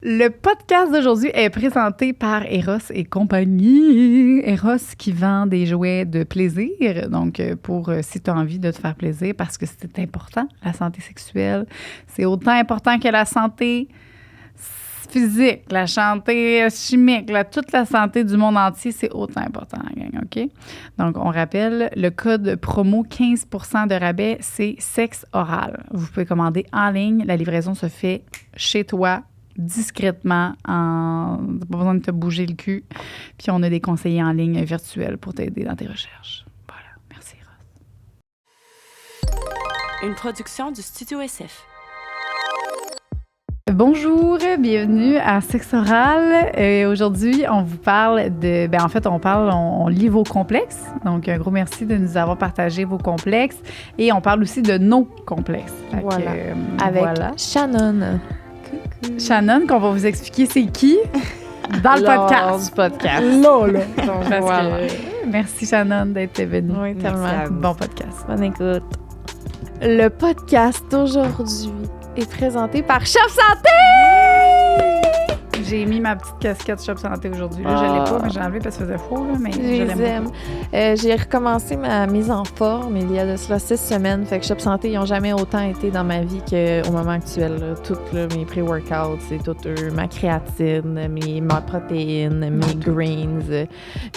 Le podcast d'aujourd'hui est présenté par Eros et compagnie. Eros qui vend des jouets de plaisir. Donc, si tu as envie de te faire plaisir, parce que c'est important, la santé sexuelle, c'est autant important que la santé physique, la santé chimique, toute la santé du monde entier, c'est autant important, la gang, OK? Donc, on rappelle, le code promo 15% de rabais, c'est sexe oral. Vous pouvez commander en ligne. La livraison se fait chez toi, discrètement, pas besoin de te bouger le cul. Puis on a des conseillers en ligne virtuels pour t'aider dans tes recherches. Voilà. Merci, Ross. Une production du Studio SF. Bonjour, bienvenue à Sexe Oral. Aujourd'hui, on vous parle de... on lit vos complexes. Donc, un gros merci de nous avoir partagé vos complexes. Et on parle aussi de nos complexes. Voilà. Avec Shannon. Shannon, qu'on va vous expliquer c'est qui dans le podcast. Voilà. Merci Shannon d'être venue. Oui, tellement. Bon podcast. Bonne écoute. Le podcast d'aujourd'hui est présenté par Shop Santé! J'ai mis ma petite casquette Shop Santé aujourd'hui. Là, je l'ai pas, mais j'ai enlevé parce que ça faisait faux, là, mais je l'aime beaucoup. J'ai recommencé ma mise en forme il y a de cela 6 semaines. Fait que Shop Santé, ils n'ont jamais autant été dans ma vie qu'au moment actuel. Toutes mes pré-workouts, c'est tout eux. Ma créatine, ma protéine, mes greens,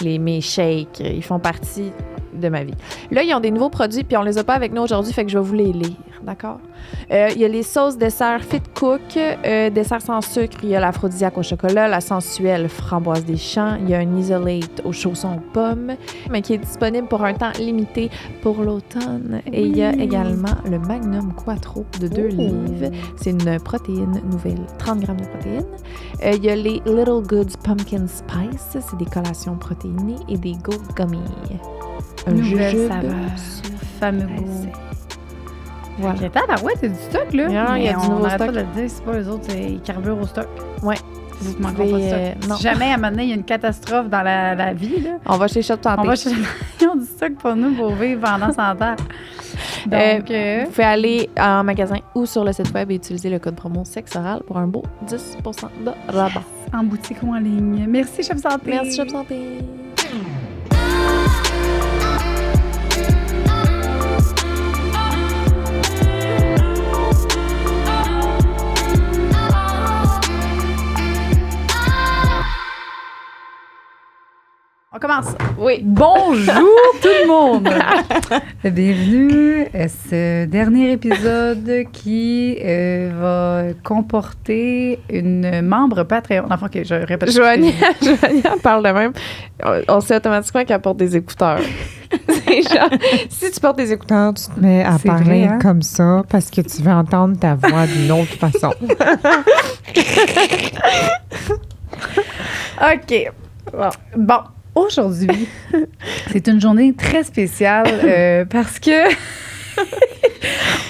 mes shakes. Ils font partie de ma vie. Là, ils ont des nouveaux produits, puis on les a pas avec nous aujourd'hui, fait que je vais vous les lire, d'accord? Il y a les sauces dessert Fit Cook, dessert sans sucre, il y a l'aphrodisiaque au chocolat, la sensuelle framboise des champs, il y a un isolate au chausson aux pommes, mais qui est disponible pour un temps limité pour l'automne. Et il y a également le Magnum Quattro de 2 livres. C'est une protéine nouvelle, 30 grammes de protéines. Il y a les Little Goods Pumpkin Spice, c'est des collations protéinées, et des Gold Gummy. Nouvelle saveur, fameux goût. Voilà. Okay, ouais, c'est du stock, là. Il y a du nouveau stock. On arrête stock. pas de le dire, c'est pas eux autres, ils carburent au stock. Ouais. C'est vous qui manqueront pas de stock. Non. Si jamais, à un moment donné, il y a une catastrophe dans la vie, là. On va chez Shop Santé. On va chez ils ont du stock pour nous pour vivre pendant 100 ans. Donc, vous pouvez aller en magasin ou sur le site web et utiliser le code promo Sexe Oral pour un beau 10% de rabat. En boutique ou en ligne. Merci, Shop Santé. Merci, Shop Santé. On commence. Oui. Bonjour tout le monde. Bienvenue à ce dernier épisode qui va comporter une membre Patreon. Enfin, OK, je répète. Joania parle de même. On sait automatiquement qu'elle porte des écouteurs. C'est genre, si tu portes des écouteurs, tu te mets à parler vrai, hein? comme ça parce que tu veux entendre ta voix d'une autre façon. OK. Bon. Aujourd'hui, c'est une journée très spéciale parce que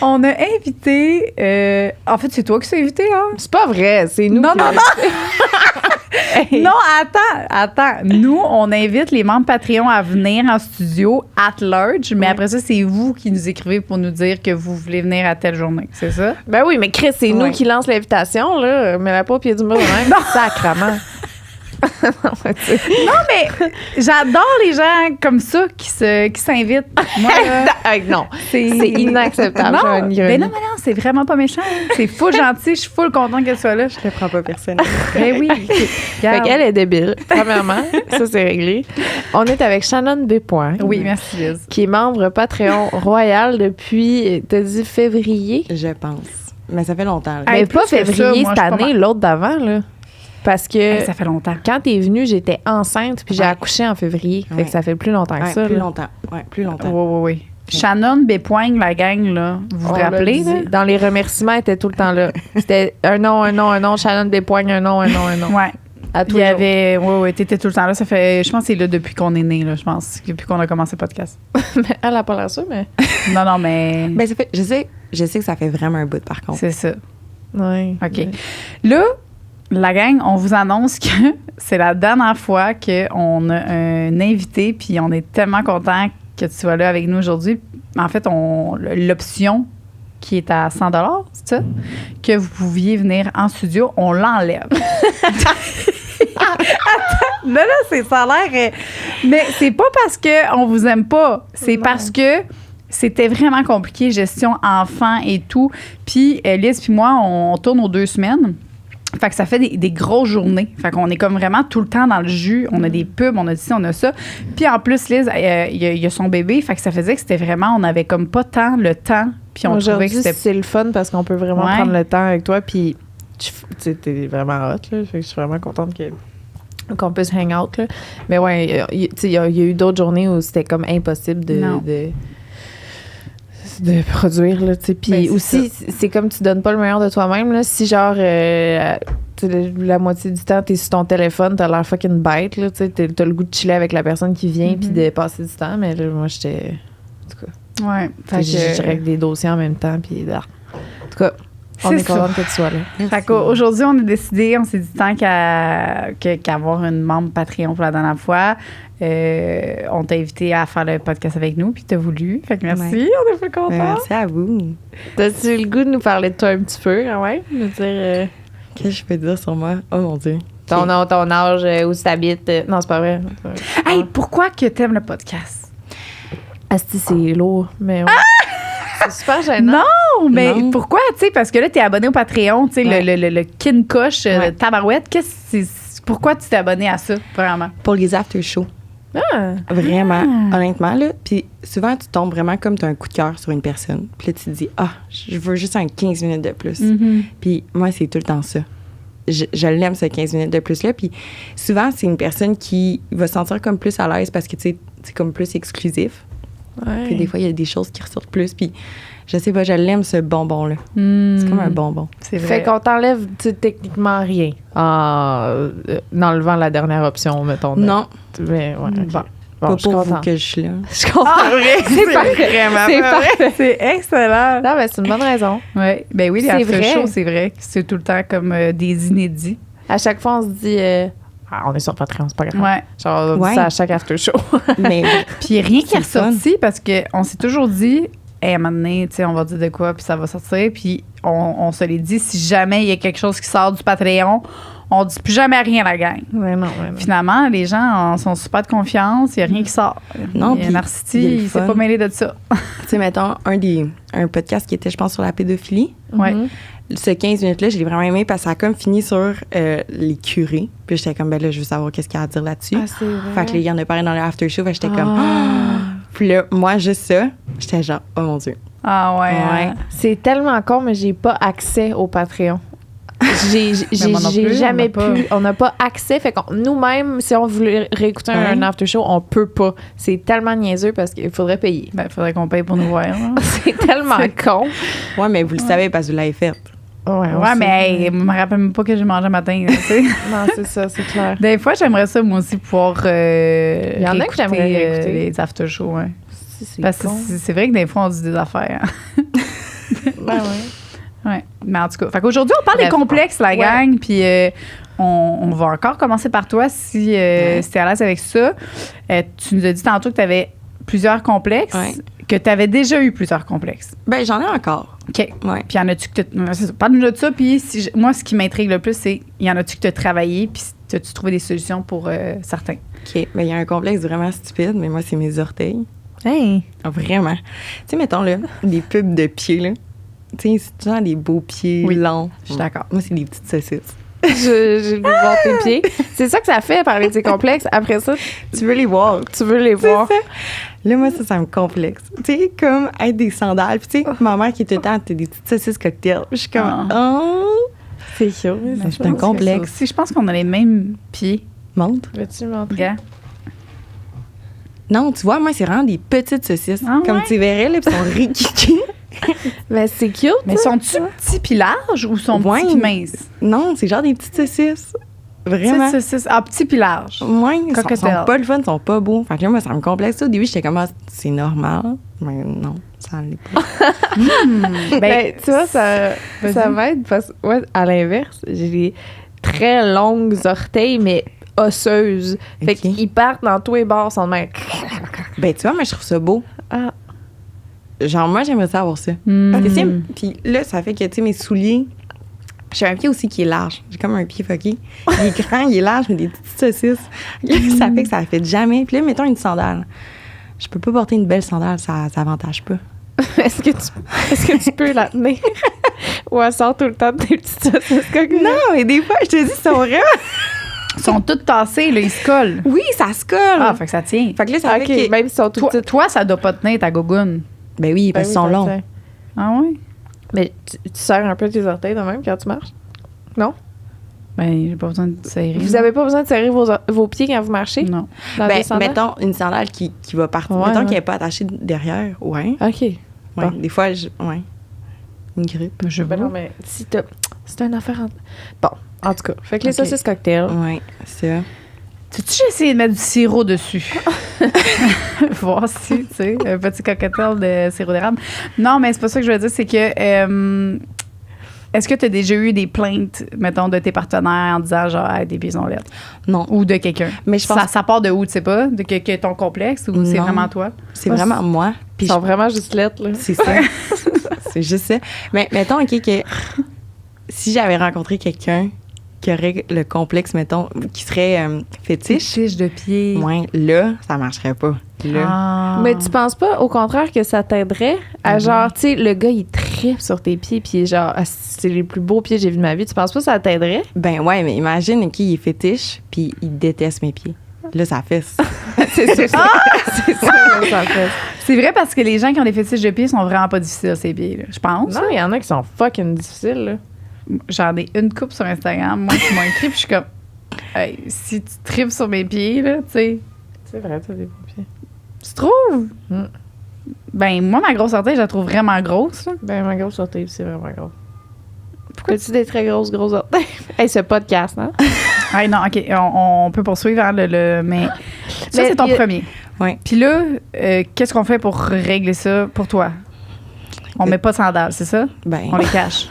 on a invité... en fait, c'est toi qui s'est invité, hein? C'est pas vrai, c'est nous. Non. Hey. Non, attends. Nous, on invite les membres Patreon à venir en studio at large, mais après ça, c'est vous qui nous écrivez pour nous dire que vous voulez venir à telle journée, c'est ça? Ben oui, mais Chris, c'est nous qui lance l'invitation, là. Mais la pas au pied du mur de même. Sacrement. Non, mais j'adore les gens comme ça qui s'invitent. Moi, là, non, c'est inacceptable. Non, c'est vraiment pas méchant. C'est full gentil. Je suis full contente qu'elle soit là. Je le prends pas personnellement. Ben oui. Fait qu'elle est débile, premièrement. Ça, c'est réglé. On est avec Shannon B. Oui, merci Liz. Qui est membre Patreon Royal depuis, t'as dit février? Je pense. Mais ça fait longtemps. Là. Mais Hey, pas plus que ça, février moi, cette je suis pas année, l'autre d'avant, là. Parce que Ça fait longtemps. quand t'es venue, j'étais enceinte puis j'ai accouché en février. Fait que ça fait plus longtemps que ça. Plus là. longtemps. Ouais, plus longtemps. Oui. Shannon Bépoigne, la gang, là. Vous vous On l'a rappelez, dit. là? Dans les remerciements, elle était tout le temps là. C'était un nom, Shannon Bépoigne, un nom. Ouais. À Puis tous il y les jours. avait. Oui, t'étais tout le temps là. Ça fait. Je pense que c'est là depuis qu'on est né, là. Je pense. Depuis qu'on a commencé le podcast. Mais elle a pas l'air sûre, mais. Non, mais. Ben, ça fait, je sais que ça fait vraiment un bout, par contre. C'est ça. Oui. OK. Là, la gang, on vous annonce que c'est la dernière fois qu'on a un invité, puis on est tellement content que tu sois là avec nous aujourd'hui. En fait, l'option qui est à 100 $, c'est ça? Que vous pouviez venir en studio, on l'enlève. Là, ça a l'air... mais c'est pas parce qu'on vous aime pas. C'est parce que c'était vraiment compliqué, gestion enfant et tout. Puis Lise puis moi, on tourne aux 2 semaines. Fait que ça fait des grosses journées. Fait qu'on est comme vraiment tout le temps dans le jus. On a des pubs, on a ci, on a ça. Puis en plus, Lise, il y a son bébé. Fait que ça faisait que c'était vraiment... On avait comme pas tant le temps. Puis on trouvait que c'était... c'est le fun parce qu'on peut vraiment prendre le temps avec toi. Puis tu sais, t'es vraiment hot, là. Fait que je suis vraiment contente qu'on puisse hang out, là. Mais ouais, il y a eu d'autres journées où c'était comme impossible de produire, là, tu sais. Puis aussi, c'est comme tu donnes pas le meilleur de toi-même, là. Si genre, la moitié du temps, t'es sur ton téléphone, t'as l'air fucking bête, là, tu sais. T'as le goût de chiller avec la personne qui vient puis de passer du temps. Mais là, moi, j'étais... En tout cas. Ouais. Fait que je règle des dossiers en même temps, puis... En tout cas... On est contente que tu sois là. Fait qu'aujourd'hui, on a décidé, on s'est dit tant qu'avoir une membre Patreon pour la dernière fois, on t'a invité à faire le podcast avec nous, puis t'as voulu. Fait que merci, on est plus contents. Merci à vous. T'as-tu le goût de nous parler de toi un petit peu, quand même? De dire... Qu'est-ce que je peux dire sur moi? Oh mon Dieu. Ton nom, ton âge, où tu habites. Non, c'est pas vrai. Hey, pourquoi que t'aimes le podcast? Asti, c'est lourd, mais... Ouais. C'est super gênant. Non, mais pourquoi? Tu sais, parce que là, t'es abonné au Patreon, tu sais, le Kinkosh, Tabarouette. Pourquoi tu t'es abonné à ça, vraiment? Pour les after-shows. Vraiment, honnêtement, là. Puis souvent, tu tombes vraiment comme tu as un coup de cœur sur une personne. Puis là, tu te dis, je veux juste un 15 minutes de plus. Puis moi, c'est tout le temps ça. Je l'aime, ce 15 minutes de plus-là. Puis souvent, c'est une personne qui va se sentir comme plus à l'aise parce que, tu sais, c'est comme plus exclusif. Ouais. Puis des fois, il y a des choses qui ressortent plus. Puis je sais pas, je l'aime, ce bonbon-là. C'est comme un bonbon. C'est vrai. Fait qu'on t'enlève techniquement rien en enlevant la dernière option, mettons. Non. Mais ouais, Okay. bon, Pas je suis pour vous contente. que je suis là. Je comprends. C'est vraiment C'est parfait. C'est excellent. Non, mais c'est une bonne raison. Ouais. Ben oui, les C'est after vrai. shows, c'est vrai. C'est tout le temps comme des inédits. À chaque fois, on se dit... on est sur Patreon, c'est pas grave. Ouais. Genre, on dit ça à chaque after show. Mais Puis rien qui est C'est fun. ressorti parce qu'on s'est toujours dit, à un moment donné, tu sais, on va dire de quoi, puis ça va sortir. Puis on se l'est dit, si jamais il y a quelque chose qui sort du Patreon, on dit plus jamais rien à la gang. Ouais, non. Finalement, les gens sont super de confiance, il n'y a rien qui sort. Non, Il y a puis Narcity, il y a le il s'est fun. pas mêlé de ça. tu sais, mettons, un podcast qui était, je pense, sur la pédophilie. Ouais. Ce 15 minutes-là, je l'ai vraiment aimé parce que ça a comme fini sur les curés. Puis j'étais comme, ben là, je veux savoir qu'est-ce qu'il y a à dire là-dessus. Ah, c'est vrai. Fait que là, il y en a parlé dans le after show. Fait que j'étais comme, Puis là, moi, juste ça, j'étais genre, oh mon Dieu. Ah ouais. Ouais. C'est tellement con, mais j'ai pas accès au Patreon. J'ai moi non plus, jamais on n'a pas. pu. On n'a pas accès. Fait qu'on nous-mêmes, si on voulait réécouter un after show, on peut pas. C'est tellement niaiseux parce qu'il faudrait payer. Ben, il faudrait qu'on paye pour nous voir. Là. C'est tellement con. Ouais, mais vous le savez parce que vous l'avez fait. Ouais, mais hey, je me rappelle même pas que j'ai mangé matin. Tu sais. Non, c'est ça, c'est clair. Des fois, j'aimerais ça, moi aussi, pouvoir Il y en a que j'aimerais réécouter. les after-shows. Ouais. C'est Parce que con. c'est vrai que des fois, on dit des affaires. Hein. Ben ouais. Ouais. Mais en tout cas, fait qu'aujourd'hui, on parle des Bref. complexes, la gang, puis on va encore commencer par toi si tu es à l'aise avec ça. Tu nous as dit tantôt que tu avais plusieurs complexes, que tu avais déjà eu plusieurs complexes. Ben, j'en ai encore. OK. Ouais. Puis y en a-tu que parle-nous de ça, puis moi, ce qui m'intrigue le plus, c'est y en a-tu que tu as travaillé, puis as-tu trouvé des solutions pour certains? OK. Ben, il y a un complexe vraiment stupide, mais moi, c'est mes orteils. Hey. Ah, vraiment. Tu sais, mettons, là, des pubs de pieds, là. Tu sais, c'est genre des beaux pieds longs. Je suis d'accord. Moi, c'est des petites saucisses. J'ai vu voir tes pieds. C'est ça que ça fait, parler de tes complexes. Après ça, Tu veux les voir. tu veux les voir. C'est ça. Là, moi, ça me complexe. Tu sais, comme être des sandales. Puis, tu sais, ma mère qui est tout le temps, t'as des petites saucisses cocktails. Je suis comme, C'est cute. c'est un complexe. Si je pense qu'on a les mêmes pieds, Montre. Veux-tu montrer? gars. Non, tu vois, moi, c'est vraiment des petites saucisses. Ah comme ouais? tu verrais, là, puis sont riquiquées. Mais c'est cute. Mais ça. sont-tu petits puis larges ou sont Ouais. petits puis minces? Non, c'est genre des petites saucisses. Vraiment. Petits puis larges. Ouais, ils Cocktail. sont pas le fun, ils sont pas beaux. Fait que là, moi, ça me complexe. Au début, j'étais comme, c'est normal. Mais non, ça l'est pas. Ben, tu vois, ça Vas-y. m'aide parce que, ouais, à l'inverse, j'ai des très longues orteils, mais osseuses. Fait Ok. qu'ils partent dans tous les bords, sont de même. Ben, tu vois, mais je trouve ça beau. Ah. genre, moi, j'aimerais ça avoir ça. Parce que, tu sais, puis là, ça fait que, tu sais, mes souliers, j'ai un pied aussi qui est large. J'ai comme un pied fucké. Il est grand, il est large, mais des petites saucisses. Ça fait que ça fait jamais. Puis là, mettons une sandale. Je peux pas porter une belle sandale, ça avantage pas. Est-ce que tu peux la tenir? Ou elle sort tout le temps de tes petites saucisses coquilles? Non, mais des fois, je te dis, ils sont vraiment... Ils sont toutes tassés, là, ils se collent. Oui, ça se colle. Ah, fait que ça tient. Fait que là, ça OK, fait que... même si sont toutes Toi, ça doit pas tenir ta gogoune. Ben oui, parce qu'ils sont longs. Ah oui? Mais tu serres un peu tes orteils de même quand tu marches? Non? Ben, j'ai pas besoin de serrer. Vous avez pas besoin de serrer vos pieds quand vous marchez? Non. Dans Ben, des sandales? mettons une sandale qui va partir. Ouais, mettons ouais. qu'elle n'est pas attachée derrière. Ouais. OK. Ouais. Bon. Des fois, ouais. Une grippe. Je Ben vois. non, mais si t'as... C'est une affaire... Bon, en tout cas. Fait que les OK. saucisses cocktails... Ouais, ça. Tu j'ai essayé de mettre du sirop dessus? Voir si, tu sais, un petit cocktail de sirop d'érable. Non, mais c'est pas ça que je veux dire, c'est que... est-ce que tu as déjà eu des plaintes, mettons, de tes partenaires en disant genre hey, des pieds sont laides? Non. Ou de quelqu'un? Mais je pense Ça part de où, tu sais pas? De que ton complexe ou c'est Non. vraiment toi? c'est vraiment moi. Puis Ils sont vraiment juste lettres, là. c'est ça. C'est juste ça. Mais mettons, OK, que si j'avais rencontré quelqu'un qui aurait le complexe, mettons, qui serait fétiche, Fiche de pied. ouais, là, ça marcherait pas. Là. Ah. Mais tu penses pas, au contraire, que ça t'aiderait à genre, tu sais, le gars, il tripe sur tes pieds, puis il est genre, ah, c'est les plus beaux pieds que j'ai vus de ma vie. Tu penses pas que ça t'aiderait? Ben ouais, mais imagine qu'il est fétiche, puis il déteste mes pieds. Là, ça fesse. C'est ça. C'est ça, là, ça fait. C'est vrai parce que les gens qui ont des fétiches de pied sont vraiment pas difficiles, ces pieds, là, je pense. Non, il y en a qui sont fucking difficiles, là. J'en ai une coupe sur Instagram, moi, qui m'ont écrit, puis je suis comme, hey, si tu tripes sur mes pieds, là, tu sais, C'est vrai, t'as des beaux pieds. tu trouves? Mm. Ben, moi, ma grosse orteille, je la trouve vraiment grosse, là. Ben, ma grosse orteille, c'est vraiment gros. Pourquoi tu des très grosses orteils? Hey, ce podcast, hein? Hey, non, OK, on peut poursuivre hein, mais ça, Mais c'est ton il y a- premier. Ouais. Puis là, qu'est-ce qu'on fait pour régler ça pour toi? On met pas de sandales, c'est ça? Ben, On les cache.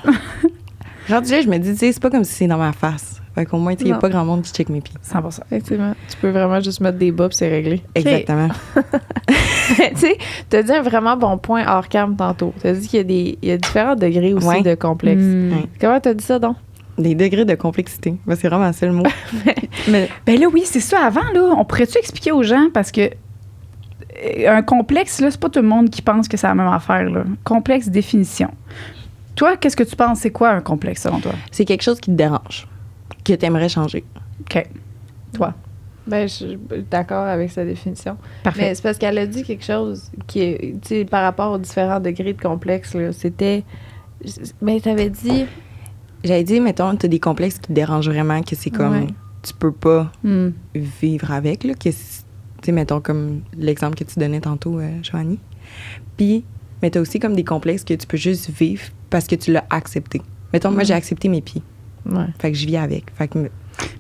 rendu là, je me dis, tu sais, c'est pas comme si c'est dans ma face. Fait qu'au moins, tu sais, il n'y a Non. pas grand monde qui check mes pieds. 100%. Effectivement. Tu peux vraiment juste mettre des bas, puis c'est réglé. Exactement. Tu sais, t'as dit un vraiment bon point hors cam tantôt. T'as dit qu'il y a différents degrés aussi Ouais. de complexe. Hmm. Ouais. Comment t'as dit ça, donc? Des degrés de complexité. Ben, c'est vraiment ça le mot. Mais Ben là, oui, c'est ça. Avant, là, on pourrait-tu expliquer aux gens parce que un complexe, là, c'est pas tout le monde qui pense que c'est la même affaire, là. Complexe, définition. Toi, qu'est-ce que tu penses? C'est quoi un complexe, selon toi? c'est quelque chose qui te dérange, que tu aimerais changer. OK. Toi. Ben, je suis d'accord avec sa définition. Parfait. Mais c'est parce qu'elle a dit quelque chose qui est, tu sais, par rapport aux différents degrés de complexe, là. C'était. Ben, t'avais dit. J'avais dit, mettons, tu as des complexes qui te dérangent vraiment, que c'est comme, Ouais. tu peux pas Hmm. vivre avec, là, que, tu sais, mettons, comme l'exemple que tu donnais tantôt, Joanie. Puis, mais tu as aussi comme des complexes que tu peux juste vivre parce que tu l'as accepté. Mettons, moi, j'ai accepté mes pieds. Ouais. Fait que je vis avec. Fait que,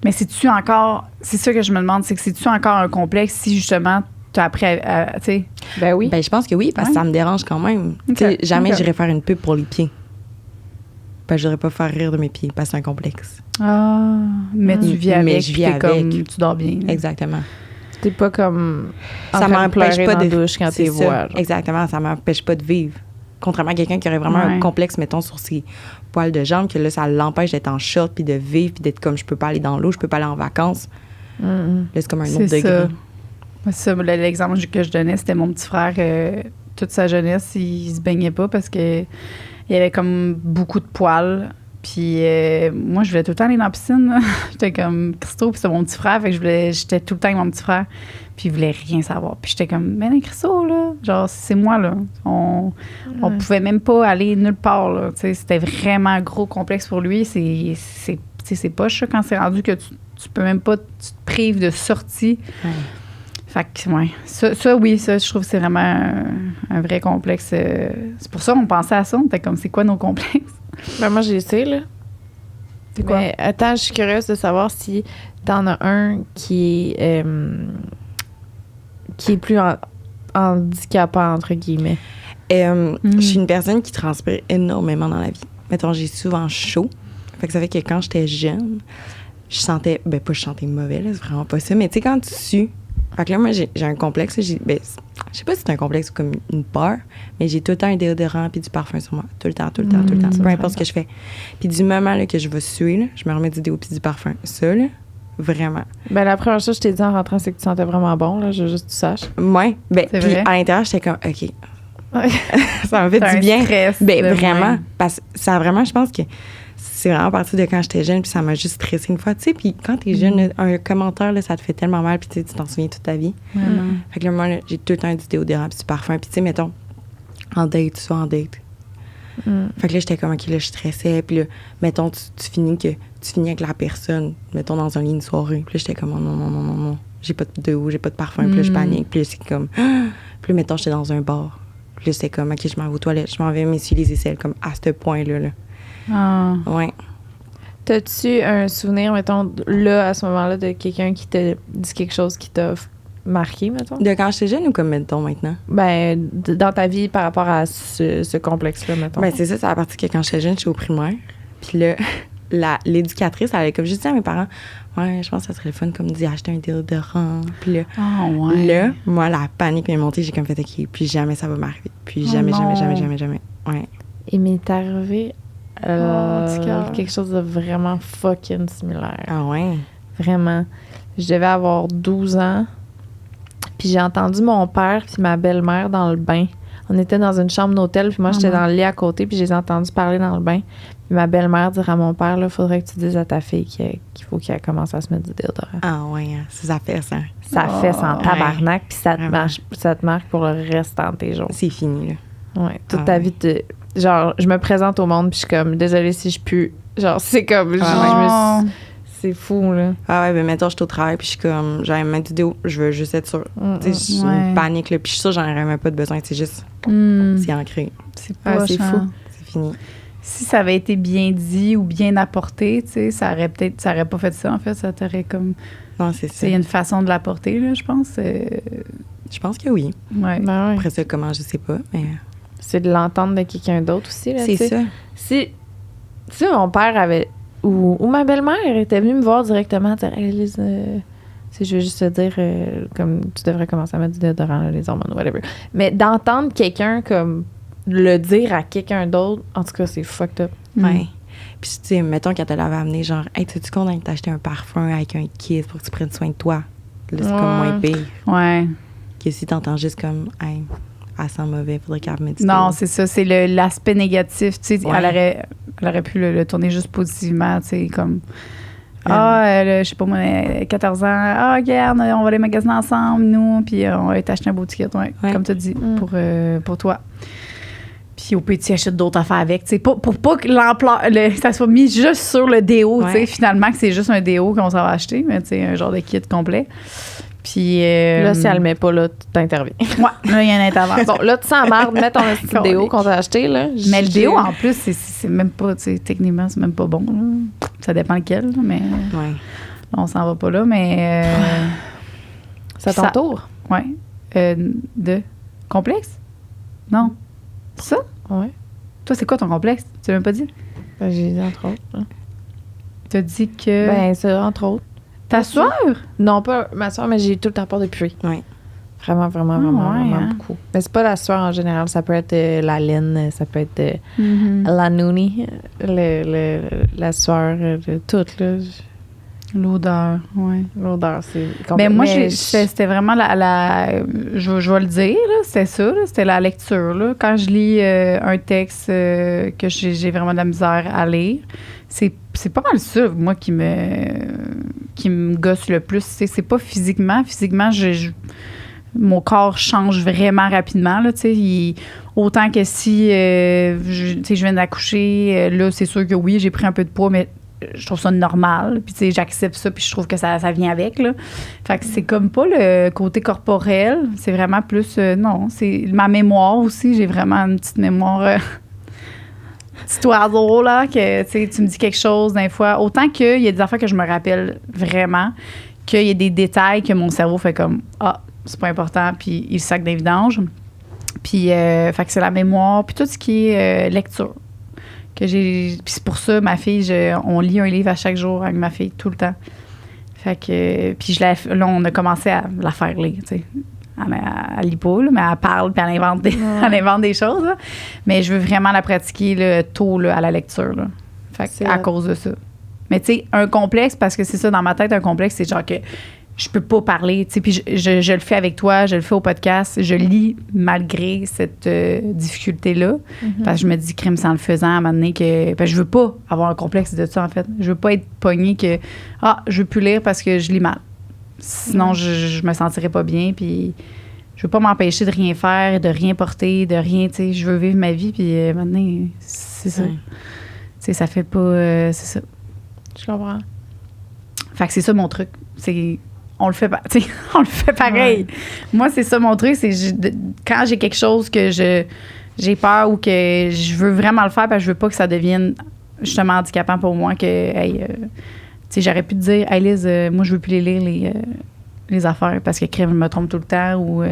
Mais c'est-tu encore. C'est ça que je me demande, c'est que c'est-tu encore un complexe si justement tu as appris à tu sais. Ben oui. ben, je pense que oui, parce que Ouais. ça me dérange quand même. Ok. Tu sais, jamais Ok. j'irais faire une pub pour les pieds. Ben, je voudrais pas faire rire de mes pieds parce que c'est un complexe. Ah. Mais tu vis avec. Mais je vis puis t'es avec. comme, tu dors bien. Exactement. T'es pas comme. En Ça train de m'empêche pleurer pas dans de la douche quand c'est t'es ça. vois. genre. Exactement, ça m'empêche pas de vivre. Contrairement à quelqu'un qui aurait vraiment Ouais. un complexe, mettons, sur ses poils de jambes, que là, ça l'empêche d'être en short, puis de vivre, puis d'être comme, je peux pas aller dans l'eau, je peux pas aller en vacances. Mm-hmm. Là, c'est comme un C'est autre degré. ça. Moi, c'est ça, l'exemple que je donnais, c'était mon petit frère. Toute sa jeunesse, il se baignait pas parce que il avait comme beaucoup de poils. Puis moi, je voulais tout le temps aller dans la piscine. là. J'étais comme Christo, puis c'était mon petit frère. Fait que j'étais tout le temps avec mon petit frère. Puis il voulait rien savoir. Puis j'étais comme, mais non, Christo, là, genre, c'est moi, là. On pouvait même pas aller nulle part, là. Tu sais, c'était vraiment un gros complexe pour lui. C'est poche, ça, quand c'est rendu que tu peux même pas, tu te prives de sortie. Ouais. Fait que, ouais. Ça, oui, ça, je trouve que c'est vraiment un vrai complexe. C'est pour ça qu'on pensait à ça. On était comme, c'est quoi nos complexes? Ben, moi, j'ai essayé, là. C'est quoi? Mais attends, je suis curieuse de savoir si t'en as un qui est plus handicapant, entre guillemets. Je suis une personne qui transpire énormément dans la vie. Mettons, j'ai souvent chaud. Fait que ça fait que quand j'étais jeune, je sentais... Ben, pas je sentais mauvais, là, c'est vraiment pas ça. Mais tu sais, quand tu sues, Fait que là, moi, j'ai un complexe. Je sais pas si c'est un complexe ou comme une peur, mais j'ai tout le temps un déodorant puis du parfum sur moi. Tout le temps. Peu importe ce que je fais. Puis du moment là, que je vais suer, là, je me remets du déo puis du parfum. Ça, là, vraiment. Ben, la première chose que je t'ai dit en rentrant, c'est que tu sentais vraiment bon, là. Je veux juste que tu saches. Ouais. Ben, C'est puis vrai? à l'intérieur, j'étais comme, OK. Ouais. Ça m'a fait C'est du un bien. stress Ben, de vraiment. même. Parce que ça a vraiment, je pense que c'est vraiment parti de quand j'étais jeune, puis ça m'a juste stressé une fois. Tu sais, puis quand t'es jeune, là, un commentaire, là, ça te fait tellement mal, puis tu t'en souviens toute ta vie. Vraiment. Fait que là, moi, là, j'ai tout le temps du déodorant puis du parfum. Puis tu sais, mettons, en date, soit en date. Fait que là, j'étais comme, OK, là, je stressais. Puis là, mettons, tu finis avec la personne, mettons, dans un lit une soirée. Puis là, j'étais comme, oh, non. J'ai pas de déo, j'ai pas de parfum. Puis là, je panique. Puis là, c'est comme, puis là, mettons, j'étais dans un bar. Puis là, c'était comme, OK, je m'en vais aux toilettes. Je m'en vais m'essuyer les aisselles, comme à ce point-là. Là. Ah. Ouais. T'as-tu un souvenir, mettons, là, à ce moment-là, de quelqu'un qui t'a dit quelque chose qui t'a marqué, mettons? De quand j'étais jeune ou comme, mettons, maintenant? Ben, dans ta vie par rapport à ce complexe-là, mettons. Ben, c'est ça, à partir que quand j'étais jeune, j'étais au primaire. Puis là, l'éducatrice, elle avait comme juste dit à mes parents, ouais, je pense que ça serait le fun comme d'y acheter un déodorant. Puis là, Ah, ouais. là, moi, la panique m'est montée. J'ai comme fait, OK, puis jamais ça va m'arriver. Puis Oh jamais. non. Ouais. Il m'est arrivé petit cœur. quelque chose de vraiment fucking similaire. Ah ouais? Vraiment. Je devais avoir 12 ans. Puis j'ai entendu mon père puis ma belle-mère dans le bain. On était dans une chambre d'hôtel, puis moi, j'étais dans le lit à côté, puis je les ai entendus parler dans le bain. Puis ma belle-mère dire à mon père, là, faudrait que tu dises à ta fille qu'il faut qu'elle commence à se mettre du déodorant. Ah ouais, hein, ça fait ça. Ça fait sans tabarnak, puis ça Vraiment. te marque pour le restant de tes jours. C'est fini, là. Ouais, toute Ah ta ouais. vie, genre, je me présente au monde, puis je suis comme, désolée si je pue. Genre, c'est comme, Oh. c'est fou, là. Ah ouais, ben mettons, je suis au travail, puis je suis comme, j'aime mettre du déo, je veux juste être sûre. Tu sais, j'ai Ouais. une panique, là, puis je suis sûre, j'en aurais même pas de besoin, c'est juste, c'est ancré. C'est Ah, pas c'est fou. C'est fini. Si ça avait été bien dit ou bien apporté, tu sais, ça aurait pas fait ça, en fait. Ça t'aurait comme... Non, c'est Tu ça. sais, il y a une façon de l'apporter, là, je pense. Je pense que oui. Ouais. Ben ouais. Après ça, comment, je sais pas, mais C'est de l'entendre de quelqu'un d'autre aussi, là. c'est tu sais. ça. Si mon père avait. Ou ma belle-mère était venue me voir directement, dire, hey, Lise, je veux juste te dire, comme tu devrais commencer à mettre du déodorant, là, les hormones, whatever. Mais d'entendre quelqu'un comme le dire à quelqu'un d'autre, en tout cas, c'est fucked up. Ouais. Puis, tu sais, mettons qu'elle te l'avait amené, genre, hey, t'es-tu content de t'acheter un parfum avec un kit pour que tu prennes soin de toi? Là, c'est comme moins pire Ouais. que si t'entends juste comme, hey, elle sent mauvais, faudrait qu'elle remette du Non, déo. c'est ça. C'est l'aspect négatif. Tu sais, Ouais. elle aurait pu le tourner juste positivement, tu sais, comme... je sais pas moi, 14 ans. Ah, regarde, on va aller magasiner ensemble, nous, puis on va t'acheter un beau ticket, ouais, Ouais. comme tu dis, pour toi. Puis au pire, tu achètes d'autres affaires avec, tu sais, pour pas que ça soit mis juste sur le déo, tu sais, Ouais. finalement, que c'est juste un déo qu'on s'en va acheter, mais tu sais, un genre de kit complet. Puis... Là, si elle le met pas, là, tu t'interviens. Ouais, là, il y a une intervention. Bon, là, tu sens marre de mettre ton petit déo qu'on t'a acheté, là. Mais le déo, en plus, c'est même pas, tu sais, techniquement, c'est même pas bon. Là. Ça dépend lequel, là, mais Ouais. on s'en va pas là. Mais. C'est ça- ton tour. Ouais. De complexe? Non. Ça? Ouais. Toi, c'est quoi ton complexe? Tu l'as même pas dit? Ben, j'ai dit entre autres. hein. Tu as dit que. Ben, c'est entre autres. ta soeur? Non, pas ma soeur, mais j'ai tout le temps peur de puer. Ouais. Vraiment, vraiment, Ah, vraiment, ouais, vraiment hein? beaucoup. Mais c'est pas la sueur en général. Ça peut être la laine, ça peut être Mm-hmm. la nounie, la sueur, tout, là. L'odeur, ouais. L'odeur, c'est Mais moi, mais c'était vraiment je vais le dire, là, c'était ça, là, c'était la lecture. Là. Quand je lis un texte que j'ai vraiment de la misère à lire, c'est pas mal ça, moi, qui me gosse le plus. C'est pas physiquement. Physiquement, mon corps change vraiment rapidement. Là, autant que si je viens d'accoucher, là, c'est sûr que oui, j'ai pris un peu de poids, mais je trouve ça normal. Puis, tu sais, j'accepte ça, puis je trouve que ça vient avec, là. Fait que c'est comme pas le côté corporel. C'est vraiment plus... non, c'est ma mémoire aussi. J'ai vraiment une petite mémoire... petit oiseau, là, que, tu sais, tu me dis quelque chose d'un fois. Autant qu'il y a des affaires que je me rappelle vraiment, qu'il y a des détails que mon cerveau fait comme... Ah, c'est pas important, puis il sac des vidanges. Puis, fait que c'est la mémoire, puis tout ce qui est lecture. Puis c'est pour ça, ma fille, on lit un livre à chaque jour avec ma fille, tout le temps. Fait que, puis là, on a commencé à la faire lire, tu sais. Elle lit pas, là, mais elle parle, puis elle invente des choses. Là. Mais je veux vraiment la pratiquer là, tôt là, à la lecture. Là. Fait que, à cause de ça. Mais tu sais, un complexe, parce que c'est ça, dans ma tête, un complexe, c'est genre que je peux pas parler. Tu sais, puis je le fais avec toi, je le fais au podcast, je lis malgré cette difficulté-là. Parce que je me dis, crime, sans le faisant, à un moment donné, que je veux pas avoir un complexe de ça, en fait. Je veux pas être pognée que, je veux plus lire parce que je lis mal. Sinon, je me sentirais pas bien, puis je veux pas m'empêcher de rien faire, de rien porter, de rien, tu sais. Je veux vivre ma vie, puis maintenant, c'est ça. Tu sais, ça fait pas... c'est ça. Je comprends. Fait que c'est ça mon truc. C'est... On le fait pas, tu sais, on le fait pareil. Ouais. Moi, c'est ça mon truc, c'est quand j'ai quelque chose que j'ai peur ou que je veux vraiment le faire, parce que je veux pas que ça devienne justement handicapant pour moi, que, hey, tu sais, j'aurais pu te dire, hey Liz, moi, je veux plus les lire, les affaires, parce que crème, je me trompe tout le temps, ou...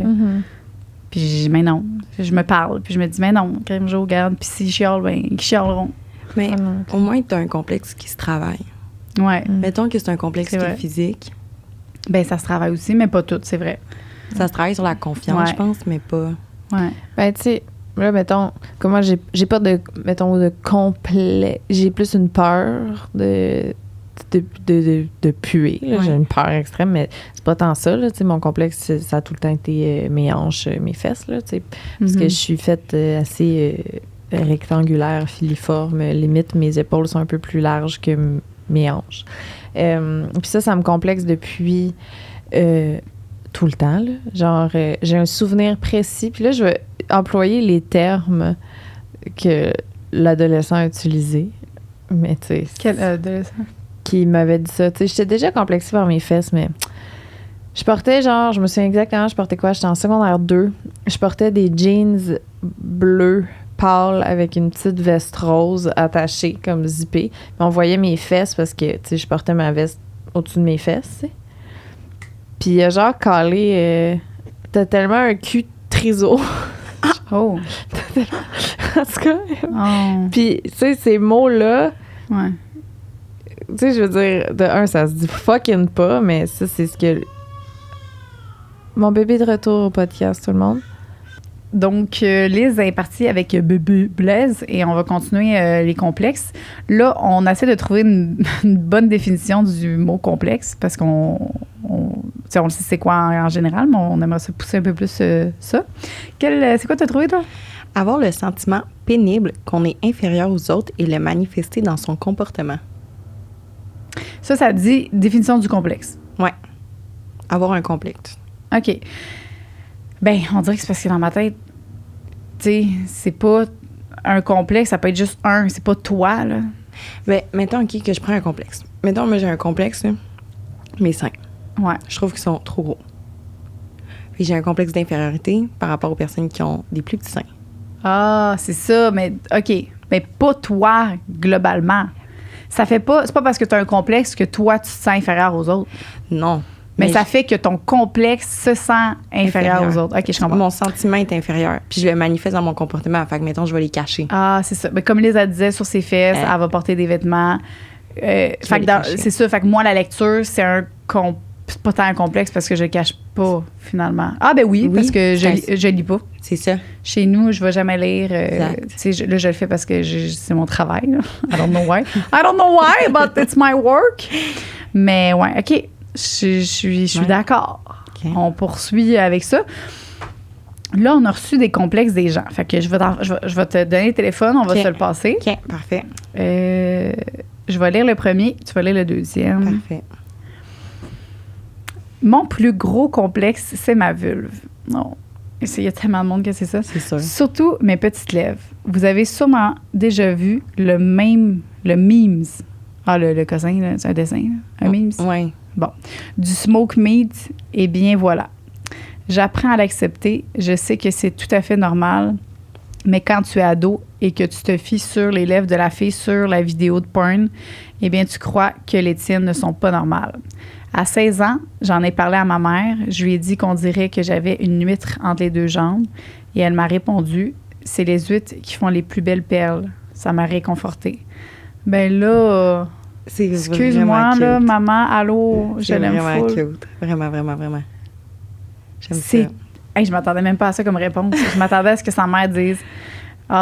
Puis, mais non, je me parle, puis je me dis, mais non, crème, je regarde, puis si je chiale, ben, ils chialeront. Mais au moins, tu as un complexe qui se travaille. Ouais. Mettons que c'est un complexe qui est physique. Ben ça se travaille aussi, mais pas tout, c'est vrai. Ça se travaille sur la confiance, je pense, mais pas... Ouais. Ben, tu sais, là, mettons, comment j'ai pas de, mettons, de complet... J'ai plus une peur de puer, là. J'ai une peur extrême, mais c'est pas tant ça, là, tu sais, mon complexe, ça a tout le temps été mes hanches, mes fesses, là, tu sais, parce que je suis faite assez rectangulaire, filiforme, limite, mes épaules sont un peu plus larges que mes hanches. Puis ça me complexe depuis tout le temps, là. Genre, j'ai un souvenir précis, puis là, je vais employer les termes que l'adolescent a utilisés, mais tu sais... Quel adolescent? Qui m'avait dit ça. Tu sais, j'étais déjà complexée par mes fesses, mais je portais genre, je me souviens exactement, je portais quoi? J'étais en secondaire 2. Je portais des jeans bleus pâles avec une petite veste rose attachée, comme zippée. Puis on voyait mes fesses parce que, tu sais, je portais ma veste au-dessus de mes fesses, tu sais. Puis il a genre calé... t'as tellement un cul triso. Oh! En tout cas. Oh. Puis, tu sais, ces mots-là... Ouais. Tu sais, je veux dire, de un, ça se dit fucking pas, mais ça, c'est ce que... Mon bébé de retour au podcast, tout le monde. Donc, Liz est partie avec bébé Blaise et on va continuer les complexes. Là, on essaie de trouver une bonne définition du mot complexe parce qu'on le sait c'est quoi en général, mais on aimerait se pousser un peu plus ça. C'est quoi t'as trouvé, toi? Avoir le sentiment pénible qu'on est inférieur aux autres et le manifester dans son comportement. Ça dit définition du complexe. Ouais. Avoir un complexe. OK. Ben, on dirait que c'est parce que dans ma tête, tu sais, c'est pas un complexe, ça peut être juste un, c'est pas toi, là. Ben, mettons, OK, que je prends un complexe. Mettons, moi, j'ai un complexe, là, mes seins. Ouais. Je trouve qu'ils sont trop gros. Puis j'ai un complexe d'infériorité par rapport aux personnes qui ont des plus petits seins. Ah, c'est ça, mais OK. Mais pas toi, globalement. Ça fait pas... C'est pas parce que tu as un complexe que toi, tu te sens inférieur aux autres. Non. Mais ça fait que ton complexe se sent inférieur aux autres. OK, je comprends. Mon sentiment est inférieur. Puis je le manifeste dans mon comportement. Fait que, mettons, je vais les cacher. Ah, c'est ça. Mais comme Lisa disait, sur ses fesses, elle va porter des vêtements. Fait que c'est ça. Fait que moi, la lecture, c'est pas tant un complexe parce que je le cache pas, finalement. Ah, ben oui, parce que je lis pas. C'est ça. Chez nous, je vais jamais lire. Tu sais, là, je le fais parce que c'est mon travail. Là. I don't know why. I don't know why, but it's my work. Mais ouais, OK. Je suis d'accord. Okay. On poursuit avec ça. Là, on a reçu des complexes des gens. Fait que je vais te donner le téléphone, on va se le passer. OK, parfait. Je vais lire le premier, tu vas lire le deuxième. Parfait. Mon plus gros complexe, c'est ma vulve. Non. Il y a tellement de monde que c'est ça. C'est sûr. Surtout mes petites lèvres. Vous avez sûrement déjà vu le memes. Ah, le cousin, là, c'est un dessin, là. Un memes? Oui. Bon. Du smoke meat, eh bien, voilà. J'apprends à l'accepter. Je sais que c'est tout à fait normal. Mais quand tu es ado et que tu te fies sur les lèvres de la fille sur la vidéo de porn, eh bien, tu crois que les tiennes ne sont pas normales. À 16 ans, j'en ai parlé à ma mère. Je lui ai dit qu'on dirait que j'avais une huître entre les deux jambes. Et elle m'a répondu, c'est les huîtres qui font les plus belles perles. Ça m'a réconfortée. Ben là... C'est Excuse-moi, vraiment là, cute. maman, allô, je C'est l'aime vraiment full. cute. Vraiment, vraiment, vraiment. J'aime C'est... ça. Hey, je m'attendais même pas à ça comme réponse. Je m'attendais à ce que sa mère dise tu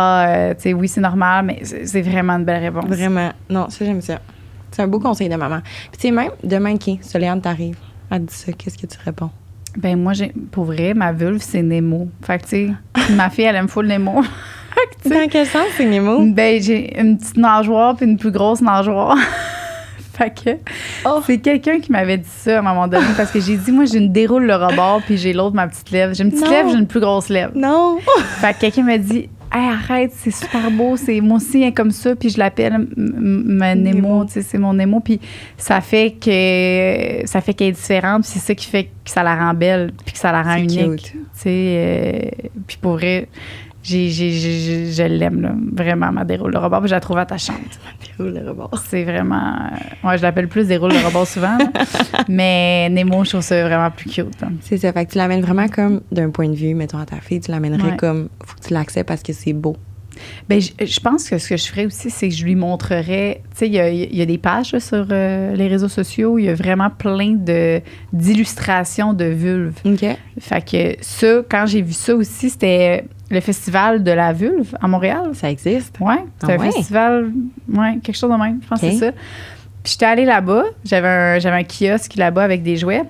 sais, oui, c'est normal, mais c'est vraiment une belle réponse. Vraiment. Non, ça, j'aime ça. C'est un beau conseil de maman. Puis, tu sais, même demain, Soléane t'arrive. Elle te dit ça. Qu'est-ce que tu réponds? Ben, moi, pour vrai, ma vulve, c'est Nemo. Fait que, tu sais, ma fille, elle aime full Nemo. Fait que, tu sais, Dans quel sens, c'est Nemo? ben, j'ai une petite nageoire puis une plus grosse nageoire. Fait que c'est quelqu'un qui m'avait dit ça à un moment donné parce que j'ai dit, moi, j'ai une déroule le rebord puis j'ai l'autre, ma petite lèvre. J'ai une petite Non. lèvre, j'ai une plus grosse lèvre. Non! Fait que quelqu'un m'a dit, hey, arrête, c'est super beau, moi aussi, elle est comme ça, puis je l'appelle ma Nemo, tu sais, c'est mon Nemo, puis ça fait qu'elle est différente, puis c'est ça qui fait que ça la rend belle, puis que ça la rend C'est unique. cute. Tu sais, puis pour vrai, je l'aime, là, vraiment, ma déroule de rebord, puis je la trouve attachante. Déroule le rebord. C'est vraiment... je l'appelle plus déroule de rebord souvent, là. Mais Nemo, je trouve ça vraiment plus cute. Hein. C'est ça. Fait que tu l'amènes vraiment comme d'un point de vue, mettons, à ta fille, tu l'amènerais Ouais. comme, faut que tu l'acceptes parce que c'est beau. Ben, je pense que ce que je ferais aussi, c'est que je lui montrerais... Tu sais, il y a des pages là, sur les réseaux sociaux, il y a vraiment plein d'illustrations de vulve. OK. Fait que ça, quand j'ai vu ça aussi, c'était le festival de la vulve à Montréal. Ça existe? Ouais, c'était Ah ouais? un festival, quelque chose de même, je pense que OK. c'est ça. Puis j'étais allée là-bas, j'avais un kiosque là-bas avec des jouets.